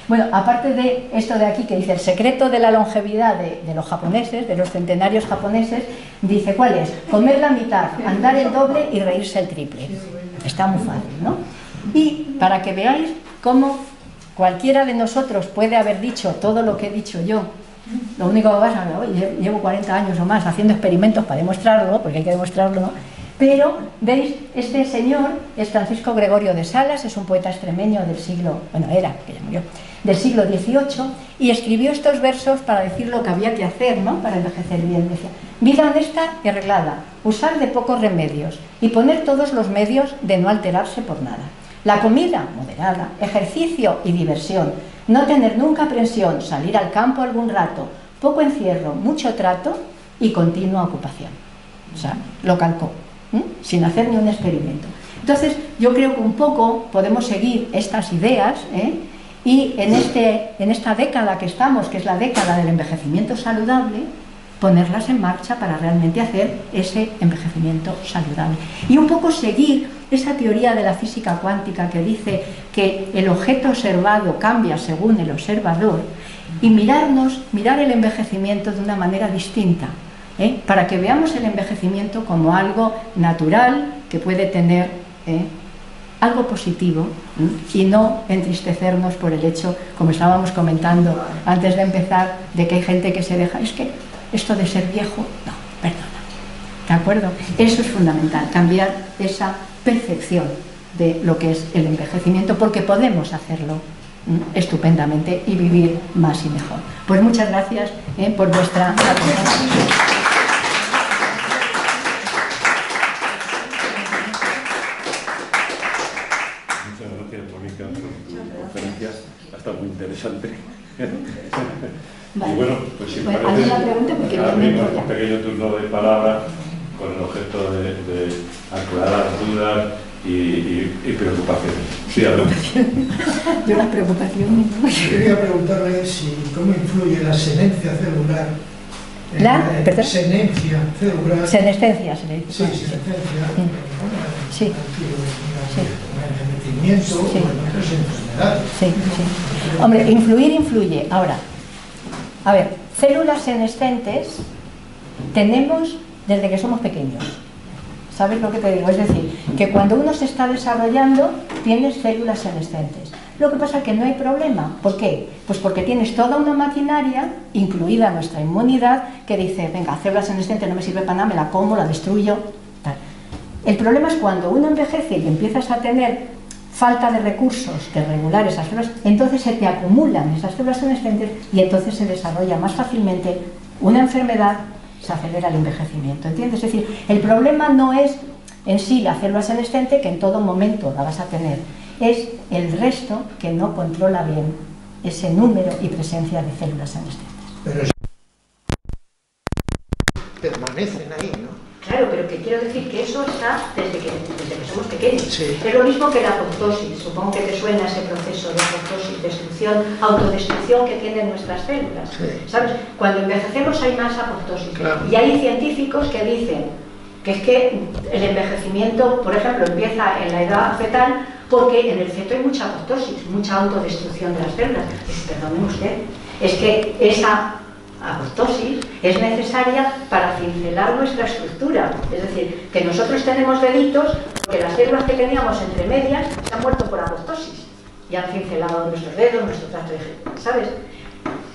bueno, aparte de esto de aquí que dice el secreto de la longevidad de los japoneses, de los centenarios japoneses, dice, ¿cuál es? Comer la mitad, andar el doble y reírse el triple. Está muy fácil, ¿no? Y para que veáis cómo cualquiera de nosotros puede haber dicho todo lo que he dicho yo, lo único que pasa es que llevo 40 años o más haciendo experimentos para demostrarlo, porque hay que demostrarlo, ¿no? Pero, ¿veis? Este señor es Francisco Gregorio de Salas, es un poeta extremeño del siglo, bueno, era, que ya murió, del siglo XVIII, y escribió estos versos para decir lo que había que hacer, ¿no?, para envejecer bien. Decía, vida honesta y arreglada, usar de pocos remedios y poner todos los medios de no alterarse por nada. La comida, moderada, ejercicio y diversión, no tener nunca aprensión, salir al campo algún rato, poco encierro, mucho trato y continua ocupación. O sea, lo calcó, sin hacer ni un experimento. Entonces, yo creo que un poco podemos seguir estas ideas, y en esta década que estamos, que es la década del envejecimiento saludable, ponerlas en marcha para realmente hacer ese envejecimiento saludable. Y un poco seguir esa teoría de la física cuántica que dice que el objeto observado cambia según el observador, y mirar el envejecimiento de una manera distinta, para que veamos el envejecimiento como algo natural que puede tener algo positivo, y no entristecernos por el hecho, como estábamos comentando antes de empezar, de que hay gente que se deja, es que esto de ser viejo, no, perdona, ¿de acuerdo? Eso es fundamental, cambiar esa percepción de lo que es el envejecimiento, porque podemos hacerlo estupendamente y vivir más y mejor. Pues muchas gracias por vuestra atención. Ha estado muy interesante. Vale. Y bueno, pues si bueno, parece, abrimos un pequeño turno de palabra con el objeto de aclarar dudas y preocupaciones. Sí, adelante. Yo las preocupaciones. Quería preguntarle cómo influye la senescencia celular. Senescencia celular. Senescencia, se le dice. Sí, senescencia. Sí. Envejecimiento, Sí. otras enfermedades. Sí, sí. Hombre, influye. Ahora, a ver, células senescentes tenemos desde que somos pequeños. ¿Sabes lo que te digo? Es decir, que cuando uno se está desarrollando, tienes células senescentes. Lo que pasa es que no hay problema. ¿Por qué? Pues porque tienes toda una maquinaria, incluida nuestra inmunidad, que dice, venga, célula senescente no me sirve para nada, me la como, la destruyo, tal. El problema es cuando uno envejece y empiezas a tener falta de recursos que regular esas células, entonces se te acumulan esas células senescentes y entonces se desarrolla más fácilmente una enfermedad, se acelera el envejecimiento, ¿entiendes? Es decir, el problema no es en sí la célula senescente, que en todo momento la vas a tener, es el resto que no controla bien ese número y presencia de células senescentes. Pero permanecen ahí, ¿no? Claro, pero que quiero decir que eso está desde que somos pequeños. Sí. Es lo mismo que la apoptosis. Supongo que te suena ese proceso de apoptosis, destrucción, autodestrucción que tienen nuestras células. Sí. ¿Sabes? Cuando envejecemos hay más apoptosis. Claro. Y hay científicos que dicen que es que el envejecimiento, por ejemplo, empieza en la edad fetal porque en el feto hay mucha apoptosis, mucha autodestrucción de las células. Dice, perdone usted, es que esa apoptosis es necesaria para cincelar nuestra estructura, es decir, que nosotros tenemos deditos porque las células que teníamos entre medias se han muerto por apoptosis y y han cincelado nuestros dedos, nuestro tracto digestivo, ¿sabes?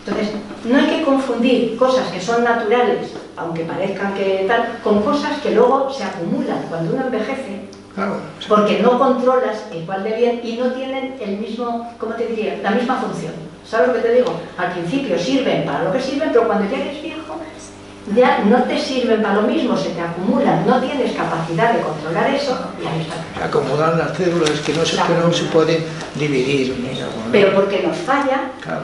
Entonces, no hay que confundir cosas que son naturales, aunque parezcan que tal, con cosas que luego se acumulan cuando uno envejece, Claro. porque no controlas igual de bien y no tienen el mismo, ¿cómo te diría?, la misma función. ¿Sabes lo que te digo? Al principio sirven para lo que sirven, pero cuando ya eres viejo, ya no te sirven para lo mismo, se te acumulan, no tienes capacidad de controlar eso y ahí está. Se acomodan las células que no se pueden dividir. Mira, bueno. Pero porque nos falla Claro,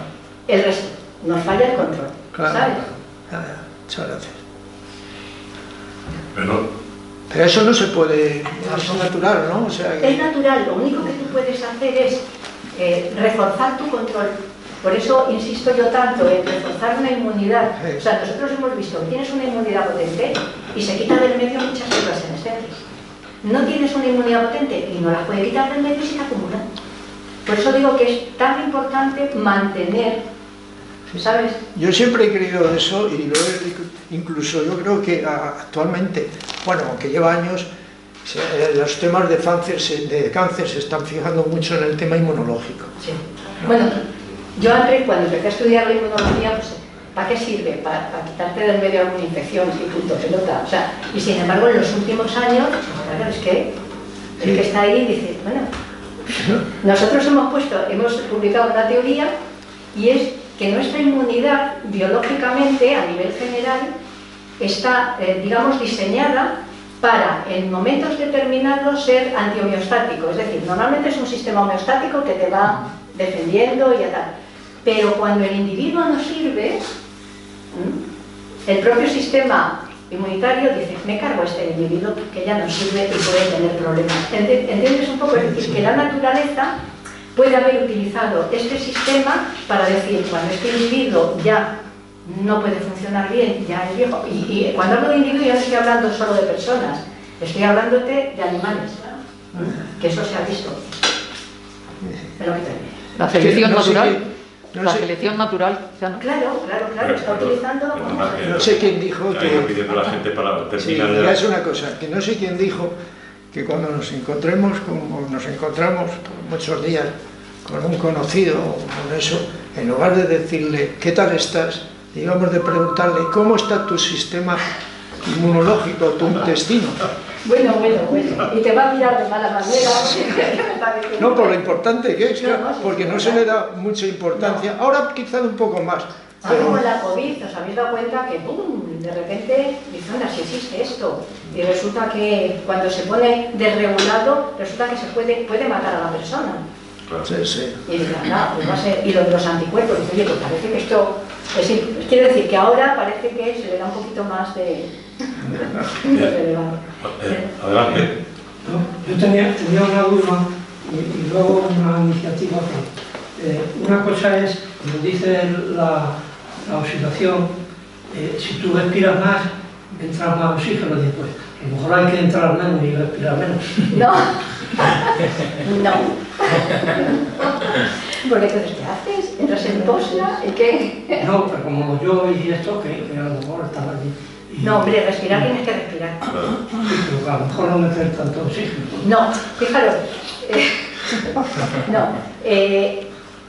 el resto, nos falla el control, claro. ¿sabes? Muchas gracias. Pero eso no se puede, es natural, ¿no? O sea, Es natural, lo único que tú puedes hacer es reforzar tu control. Por eso insisto yo tanto en reforzar una inmunidad. O sea, nosotros hemos visto que tienes una inmunidad potente y se quita del medio muchas células senescentes. No tienes una inmunidad potente y no las puede quitar del medio y se te acumulan. Por eso digo que es tan importante mantener, ¿sabes? Yo siempre he creído eso y incluso yo creo que actualmente, bueno, aunque lleva años, los temas de cáncer se están fijando mucho en el tema inmunológico. Sí. Bueno, yo antes, cuando empecé a estudiar la inmunología, pues, ¿para qué sirve? Para quitarte del medio alguna infección, y punto, pelota. O sea, y sin embargo, en los últimos años, claro, es que el que está ahí dice, bueno, nosotros hemos publicado una teoría y es que nuestra inmunidad biológicamente, a nivel general, está, digamos, diseñada para, en momentos determinados, ser antihomeostático. Es decir, normalmente es un sistema homeostático que te va defendiendo y tal. Pero cuando el individuo no sirve, el propio sistema inmunitario dice, me cargo a este individuo que ya no sirve y puede tener problemas. ¿Entiendes un poco? Es decir, que la naturaleza puede haber utilizado este sistema para decir, cuando este individuo ya no puede funcionar bien, ya es viejo, y cuando hablo de individuo ya no estoy hablando solo de personas, estoy hablándote de animales, que eso se ha visto. La selección no sé natural. qué- no La sé- selección natural. Claro, está utilizando... No sé quién dijo que pidiendo a la gente para Sí, terminar ya es una cosa, que no sé quién dijo que cuando nos encontremos, como nos encontramos por muchos días con un conocido o con eso, en lugar de decirle ¿qué tal estás?, digamos de preguntarle ¿cómo está tu sistema inmunológico, tu intestino? Bueno, y te va a mirar de mala manera. No, por lo importante que es, No, claro, sí, porque sí, no se le da mucha importancia, ahora quizá un poco más. Ahora como la COVID, os habéis dado cuenta que ¡pum!, de repente dicen, si existe esto, y resulta que cuando se pone desregulado, resulta que se puede matar a la persona. Claro. Sí, sí. Y dice, pues va a ser, y lo de los anticuerpos, dice, oye, pues parece que esto, quiero decir que ahora parece que se le da un poquito más de relevancia. Adelante. No, yo tenía una duda y luego una iniciativa. Una cosa es, como dice la oxidación, si tú respiras más, entra más oxígeno después. A lo mejor hay que entrar menos y respirar menos. No, no. Porque entonces, ¿qué haces? ¿Entras en posla? ¿Y qué? No, pero como yo y esto, que a lo mejor estaba allí. No, hombre, respirar tienes que respirar. Pero a lo mejor no meter tanto oxígeno. No, fijaros. No.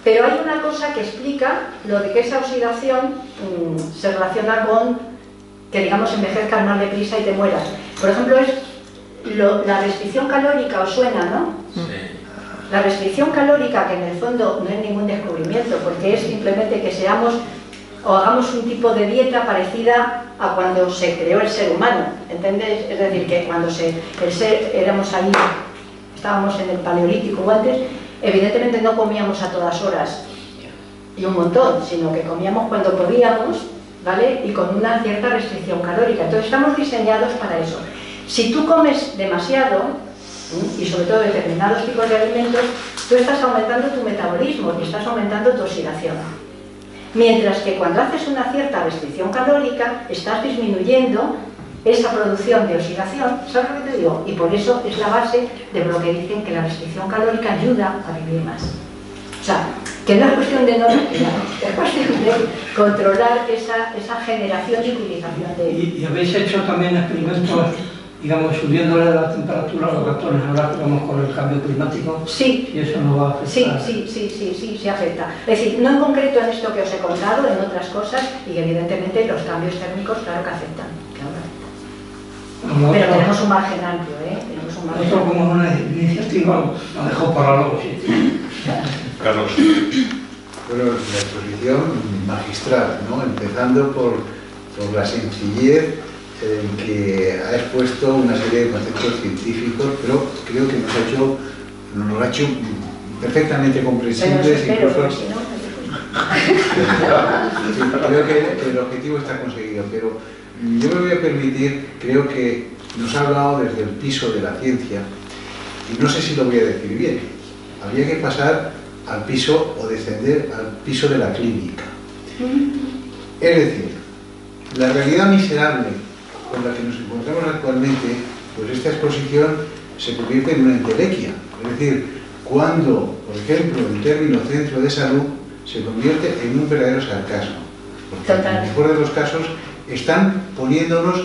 Pero hay una cosa que explica lo de que esa oxidación se relaciona con que, digamos, envejezcas más deprisa y te mueras. Por ejemplo, es la restricción calórica, ¿os suena, no? Sí. La restricción calórica, que en el fondo no es ningún descubrimiento, porque es simplemente que seamos o hagamos un tipo de dieta parecida a cuando se creó el ser humano, ¿entendés? Es decir, que cuando éramos ahí, estábamos en el paleolítico o antes, evidentemente no comíamos a todas horas y un montón, sino que comíamos cuando podíamos, ¿vale? Y con una cierta restricción calórica. Entonces estamos diseñados para eso. Si tú comes demasiado, y sobre todo determinados tipos de alimentos, tú estás aumentando tu metabolismo y estás aumentando tu oxidación. Mientras que cuando haces una cierta restricción calórica, estás disminuyendo esa producción de oxidación, ¿sabes lo que te digo? Y por eso es la base de lo que dicen que la restricción calórica ayuda a vivir más. O sea, que no es cuestión de no respirar, es cuestión de controlar esa generación y utilización de... ¿Y habéis hecho también experimentos digamos, subiéndole la temperatura a los ratones, ahora que vamos con el cambio climático, sí, y eso no va a afectar. Sí afecta. Es decir, no en concreto en esto que os he contado, en otras cosas, y evidentemente los cambios térmicos, claro que afectan. Pero tenemos un margen amplio, ¿eh? Tenemos un margen amplio. Como una iniciativa, lo dejo para luego, sí. Carlos. Bueno, la exposición magistral, ¿no? Empezando por la sencillez en que ha expuesto una serie de conceptos científicos, pero creo que nos lo ha hecho perfectamente comprensibles. Creo que el objetivo está conseguido, pero yo me voy a permitir, creo que nos ha hablado desde el piso de la ciencia, y no sé si lo voy a decir bien. Habría que pasar al piso o descender al piso de la clínica. Es decir, la realidad miserable con la que nos encontramos actualmente, pues esta exposición se convierte en una entelequia. Es decir, cuando, por ejemplo, el término centro de salud se convierte en un verdadero sarcasmo. Porque en el mejor de los casos están poniéndonos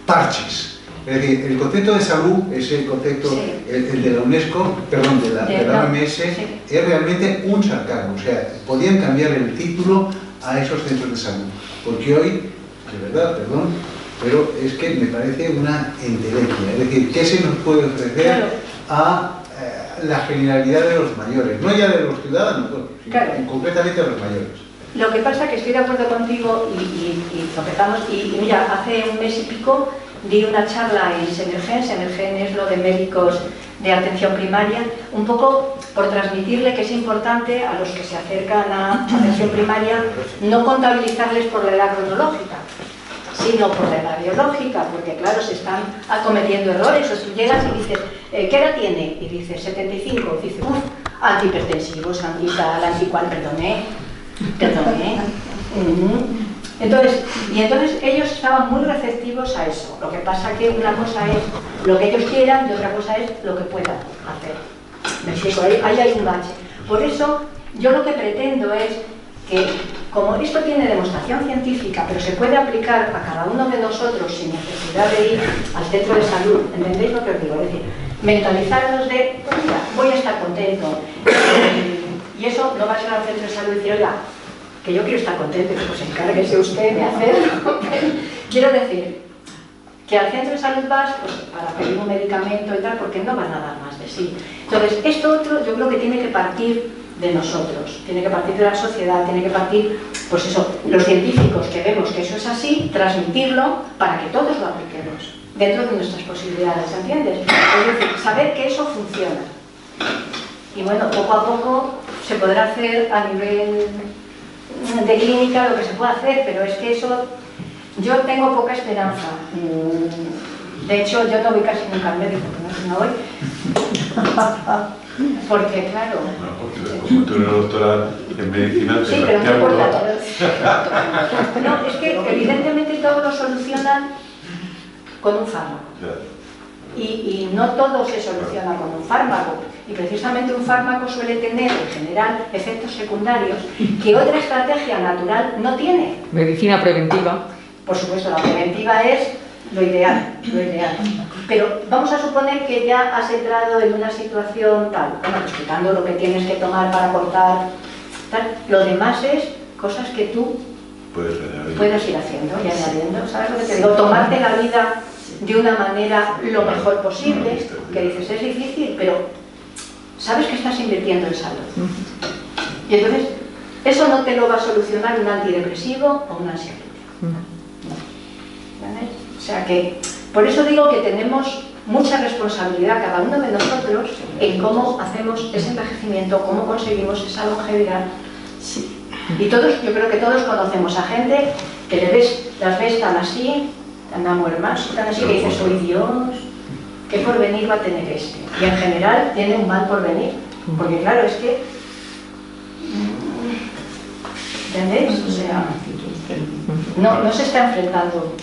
parches. Es decir, el concepto de salud es el concepto, el de la UNESCO, perdón, de la OMS, es realmente un sarcasmo. O sea, podían cambiar el título a esos centros de salud. Porque hoy, de verdad, perdón, pero es que me parece una entelequia. Es decir, ¿qué se nos puede ofrecer a la generalidad de los mayores? No ya de los ciudadanos, sino concretamente a los mayores. Lo que pasa es que estoy de acuerdo contigo y tropezamos, y mira, hace un mes y pico di una charla en Semergen. Semergen es lo de médicos de atención primaria, un poco por transmitirle que es importante a los que se acercan a atención primaria no contabilizarles por la edad cronológica, sino por la edad biológica, porque claro, se están cometiendo errores. O si llegas y dices, ¿qué edad tiene? Y dices, 75, dices, antihipertensivos, antital, anticual, perdone. Entonces ellos estaban muy receptivos a eso. Lo que pasa que una cosa es lo que ellos quieran y otra cosa es lo que puedan hacer. ¿Me explico? Ahí hay un bache. Por eso yo lo que pretendo es que, como esto tiene demostración científica, pero se puede aplicar a cada uno de nosotros sin necesidad de ir al centro de salud, ¿entendéis lo que os digo? Es decir, mentalizarnos de, pues mira, voy a estar contento. Y eso no va a ser al centro de salud y decir, oiga, que yo quiero estar contento, pues encárguese usted de hacerlo. Quiero decir, que al centro de salud vas pues, para pedir un medicamento y tal, porque no van a dar más de sí. Entonces, esto otro yo creo que tiene que partir de nosotros, tiene que partir de la sociedad, tiene que partir, pues eso, los científicos que vemos que eso es así, transmitirlo para que todos lo apliquemos dentro de nuestras posibilidades, ¿entiendes? Es decir, saber que eso funciona. Y bueno, poco a poco se podrá hacer a nivel de clínica lo que se puede hacer, pero es que eso, yo tengo poca esperanza. De hecho, yo no voy casi nunca al médico, no voy. Porque, claro... Como tú eres doctora en medicina... Sí, pero no importa. No, es que evidentemente todo lo solucionan con un fármaco. Y no todo se soluciona con un fármaco. Y precisamente un fármaco suele tener, en general, efectos secundarios que otra estrategia natural no tiene. Medicina preventiva. Por supuesto, la preventiva es lo ideal, lo ideal. Pero vamos a suponer que ya has entrado en una situación tal, bueno, explicando lo que tienes que tomar para cortar, tal. Lo demás es cosas que tú puedes ir haciendo y añadiendo. ¿Sabes lo que te digo? Tomarte la vida de una manera lo mejor posible, que dices, es difícil, pero sabes que estás invirtiendo en salud. Y entonces, eso no te lo va a solucionar un antidepresivo o un ansiolítico. ¿Vale? O sea que, por eso digo que tenemos mucha responsabilidad cada uno de nosotros en cómo hacemos ese envejecimiento, cómo conseguimos esa longevidad. Sí. Y todos, yo creo que todos conocemos a gente que las ves tan así, tan amuermas, tan así que dices, ¡ay Dios! ¿Qué porvenir va a tener este? Y en general tiene un mal porvenir, porque claro, es que... ¿Entendéis? O sea, no se está enfrentando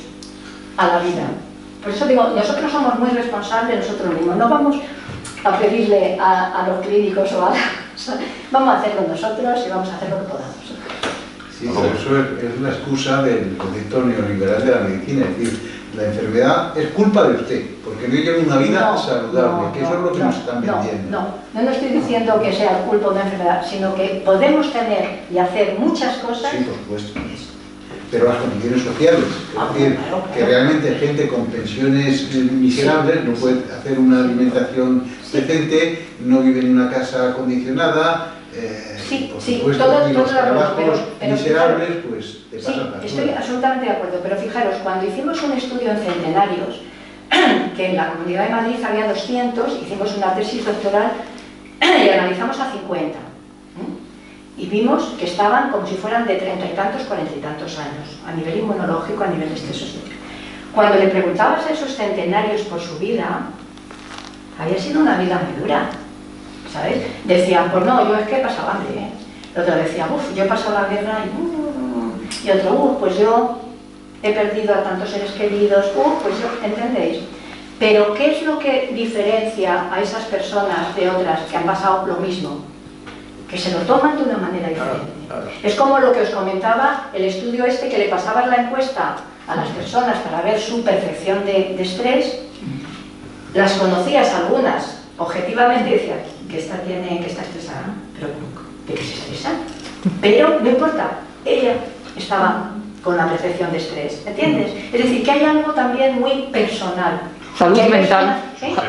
a la vida. Por eso digo, nosotros somos muy responsables nosotros mismos, no vamos a pedirle a los clínicos o a vamos a hacerlo nosotros y vamos a hacer lo que podamos. Sí, pero eso es la excusa del concepto neoliberal de la medicina, es decir, la enfermedad es culpa de usted, porque no lleva una vida saludable, que eso es lo que nos están vendiendo. No estoy diciendo que sea culpa de una enfermedad, sino que podemos tener y hacer muchas cosas. Sí, por supuesto. Pero las condiciones sociales, es decir, que realmente gente con pensiones miserables no puede hacer una alimentación decente, no vive en una casa acondicionada, por supuesto, y los trabajos miserables, pues te pasan factura. Estoy absolutamente de acuerdo, pero fijaros, cuando hicimos un estudio en centenarios, que en la Comunidad de Madrid había 200, hicimos una tesis doctoral y analizamos a 50. Y vimos que estaban como si fueran de 30 y tantos, 40 y tantos años, a nivel inmunológico, a nivel de excesos. Cuando le preguntabas a esos centenarios por su vida, había sido una vida muy dura, ¿sabes? Decían, pues no, yo es que he pasado hambre, ¿eh? El otro decía, yo he pasado la guerra y otro, pues yo he perdido a tantos seres queridos, pues yo, ¿entendéis? Pero ¿qué es lo que diferencia a esas personas de otras que han pasado lo mismo? Que se lo toman de una manera diferente. Es como lo que os comentaba, el estudio este que le pasabas la encuesta a las personas para ver su percepción de estrés, las conocías algunas objetivamente y decías que esta estresada, pero ¿de qué se estresa? Pero no importa, ella estaba con la percepción de estrés, ¿entiendes? Es decir, que hay algo también muy personal. Salud mental.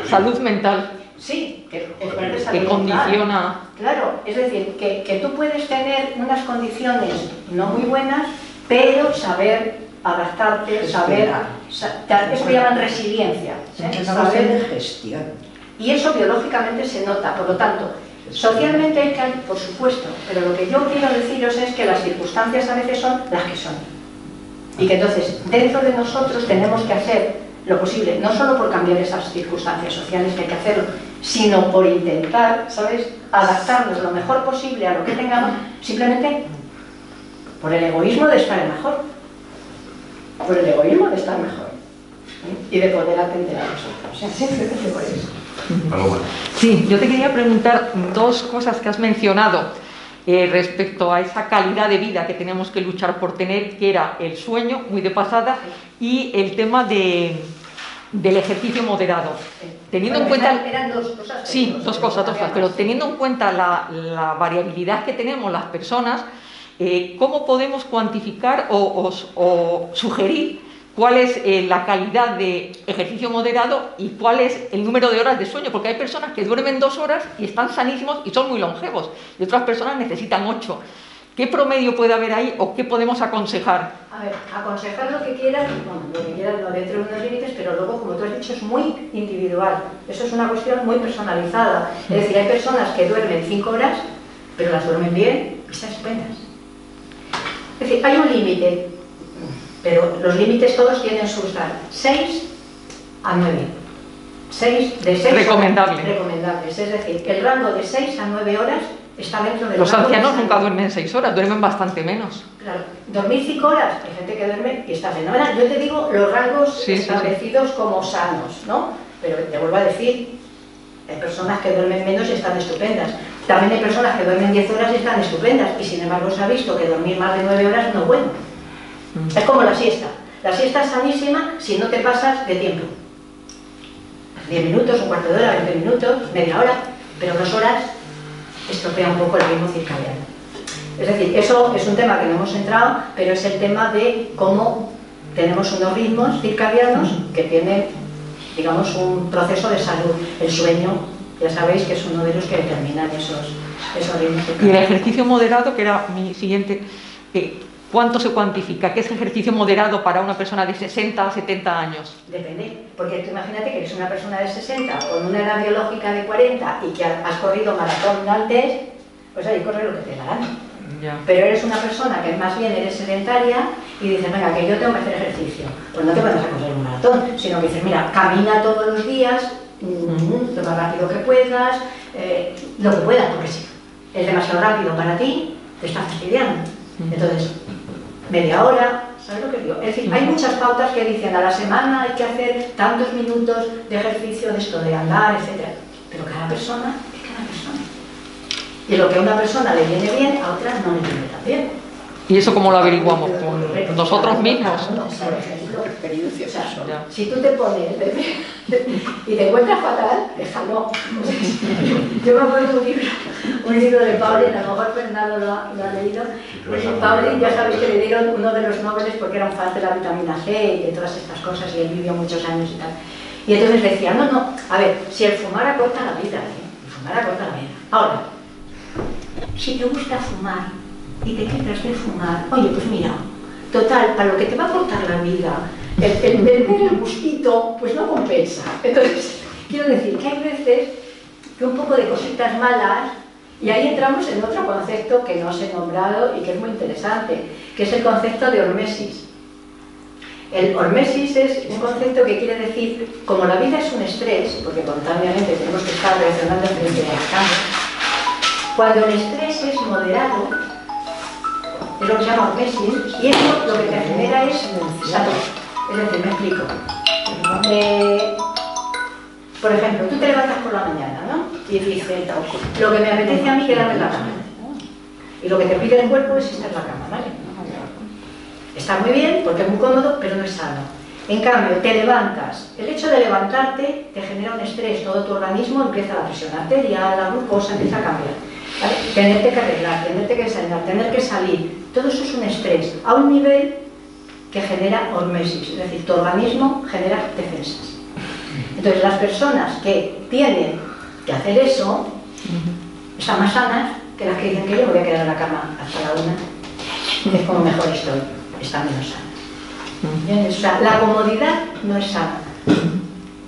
Salud mental. Sí, que condiciona. Claro, es decir, que tú puedes tener unas condiciones no muy buenas, pero saber adaptarte, saber... Eso lo llaman resiliencia. Saber de gestión. Y eso biológicamente se nota, por lo tanto, socialmente hay que, por supuesto, pero lo que yo quiero deciros es que las circunstancias a veces son las que son. Y que entonces, dentro de nosotros tenemos que hacer lo posible, no solo por cambiar esas circunstancias sociales que hay que hacerlo, sino por intentar, ¿sabes?, adaptarnos lo mejor posible a lo que tengamos, simplemente por el egoísmo de estar mejor, por el egoísmo de estar mejor, y de poder atender a nosotros. Simplemente por eso. Sí, yo te quería preguntar dos cosas que has mencionado respecto a esa calidad de vida que tenemos que luchar por tener, que era el sueño, muy de pasada, y el tema del ejercicio moderado. Teniendo en cuenta... Eran dos cosas. Sí, dos cosas, pero teniendo en cuenta la variabilidad que tenemos las personas, ¿cómo podemos cuantificar o sugerir cuál es la calidad de ejercicio moderado y cuál es el número de horas de sueño? Porque hay personas que duermen 2 horas y están sanísimos y son muy longevos, y otras personas necesitan 8. ¿Qué promedio puede haber ahí o qué podemos aconsejar? A ver, aconsejar lo que quieras, bueno, lo que quieras, no dentro de unos límites, pero luego, como tú has dicho, es muy individual. Eso es una cuestión muy personalizada. Es decir, hay personas que duermen 5 horas, pero las duermen bien y están estupendas. Es decir, hay un límite, pero los límites todos tienen su estar 6 a 9. 6 recomendables. Recomendables. Es decir, el rango de 6 a 9 horas está dentro del Los ancianos nunca duermen 6 horas, duermen bastante menos. Claro, dormir 5 horas, hay gente que duerme y está fenomenal. Yo te digo los rangos establecidos como sanos, ¿no? Pero te vuelvo a decir, hay personas que duermen menos y están estupendas. También hay personas que duermen 10 horas y están estupendas. Y sin embargo se ha visto que dormir más de 9 horas no es bueno. Es como la siesta. La siesta es sanísima si no te pasas de tiempo. 10 minutos, un cuarto de hora, 20 minutos, media hora, pero 2 horas estropea un poco el ritmo circadiano. Es decir, eso es un tema que no hemos entrado, pero es el tema de cómo tenemos unos ritmos circadianos que tienen, digamos, un proceso de salud. El sueño, ya sabéis que es uno de los que determinan esos ritmos circadianos. Y el ejercicio moderado, que era mi siguiente, ¿cuánto se cuantifica? ¿Qué es ejercicio moderado para una persona de 60 a 70 años? Depende, porque tú imagínate que eres una persona de 60 con una edad biológica de 40 y que has corrido maratón antes, pues ahí corre lo que te da gana. Pero eres una persona que más bien eres sedentaria y dices, venga, que yo tengo que hacer ejercicio. Pues no te vas a correr un maratón, sino que dices, mira, camina todos los días, lo más rápido que puedas, lo que puedas, porque si es demasiado rápido para ti, te está fastidiando. Entonces, media hora, ¿sabes lo que digo? Es decir, hay muchas pautas que dicen a la semana hay que hacer tantos minutos de ejercicio, de esto, de andar, etc. Pero cada persona es cada persona. Y lo que a una persona le viene bien, a otra no le viene tan bien. ¿Y eso cómo lo averiguamos? ¿Con nosotros mismos? O sea, si tú te pones y te encuentras fatal, déjalo. Yo me acuerdo de un libro de Pauling, a lo mejor Fernando lo ha leído. Pues Pauling, ya sabéis que le dieron uno de los Nobeles porque era un fan de la vitamina C y de todas estas cosas, y él vivió muchos años y tal. Y entonces decía, no, a ver, si el fumar acorta la vida, el fumar acorta la vida. Ahora, si te gusta fumar y te quitas de fumar, oye, pues mira, total, para lo que te va a acortar la vida, el ver el gustito, pues no compensa. Entonces, quiero decir que hay veces que un poco de cositas malas, y ahí entramos en otro concepto que no os he nombrado y que es muy interesante, que es el concepto de hormesis. El hormesis es un concepto que quiere decir, como la vida es un estrés, porque constantemente tenemos que estar reaccionando frente a los cambios, cuando el estrés es moderado, es lo que se llama hormesis, y eso lo que te genera es salud. Es decir, me explico. Por ejemplo, tú te levantas por la mañana, ¿no? Y dices, lo que me apetece a mí es quedarme en la cama. Y lo que te pide el cuerpo es estar en la cama, ¿vale? Está muy bien porque es muy cómodo, pero no es sano. En cambio, te levantas. El hecho de levantarte te genera un estrés. Todo tu organismo empieza la presión arterial, la glucosa empieza a cambiar, ¿vale? Tenerte que arreglar, tenerte que desayunar, tener que salir. Todo eso es un estrés a un nivel que genera hormesis, es decir, tu organismo genera defensas. Entonces, las personas que tienen que hacer eso están más sanas que las que dicen que yo me voy a quedar en la cama hasta la 1, es como mejor estoy, están menos sanas. O sea, la comodidad no es sana.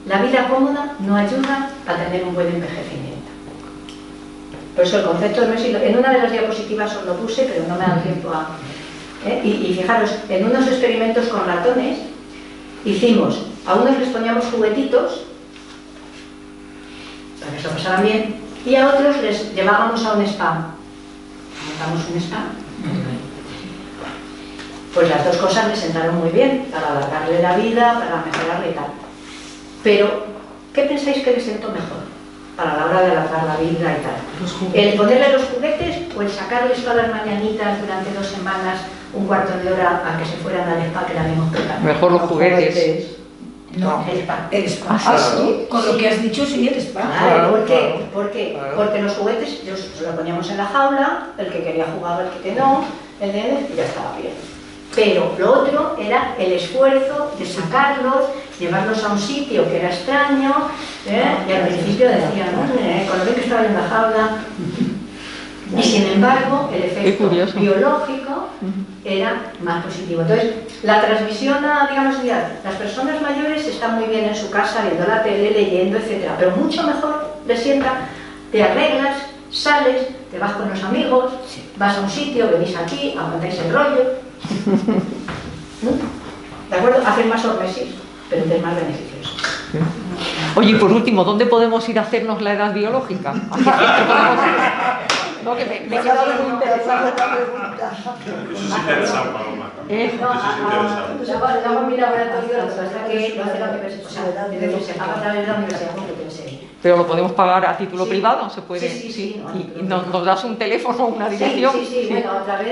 La vida cómoda no ayuda a tener un buen envejecimiento. Por eso el concepto de hormesis, en una de las diapositivas os lo puse, pero no me ha dado tiempo a... Y fijaros, en unos experimentos con ratones hicimos, a unos les poníamos juguetitos para que se lo pasaran bien, y a otros les llevábamos a un spa. Montamos un spa. Pues las dos cosas les sentaron muy bien, para alargarle la vida, para mejorarle y tal. Pero, ¿qué pensáis que les sentó mejor para la hora de alargar la vida y tal? ¿El ponerle los juguetes o el sacarles todas las mañanitas durante 2 semanas, un cuarto de hora a que se fueran al spa que le habíamos preparado? Mejor los juguetes. No, el spa. El spa. Ah, sí. Con lo que has dicho, sí, el spa. ¿Por qué? ¿Por qué? Porque los juguetes los poníamos en la jaula, el que quería jugar, el que no, y ya estaba bien. Pero lo otro era el esfuerzo de sacarlos, llevarlos a un sitio que era extraño, y al principio decían, con lo bien que estaba en la jaula. Y sin embargo, el efecto biológico era más positivo. Entonces, la transmisión a, digamos, las personas mayores están muy bien en su casa, viendo la tele, leyendo, etc. Pero mucho mejor les sienta, te arreglas, sales, te vas con los amigos, vas a un sitio, venís aquí, aguantáis el rollo. ¿De acuerdo? Hacen más hormesis, pero es más beneficioso. Oye, y por último, ¿dónde podemos ir a hacernos la edad biológica? No, que me he quedado muy interesada en la pregunta. Eso es interesante, Paloma. Eso es interesante. Luego en mi laboratorio, lo que pasa es que lo hace la universidad, es decir, se paga a través de la universidad complutense. Pero lo podemos pagar a título privado, ¿se puede? Sí. ¿Y nos das un teléfono o una dirección? Sí, bueno, otra vez.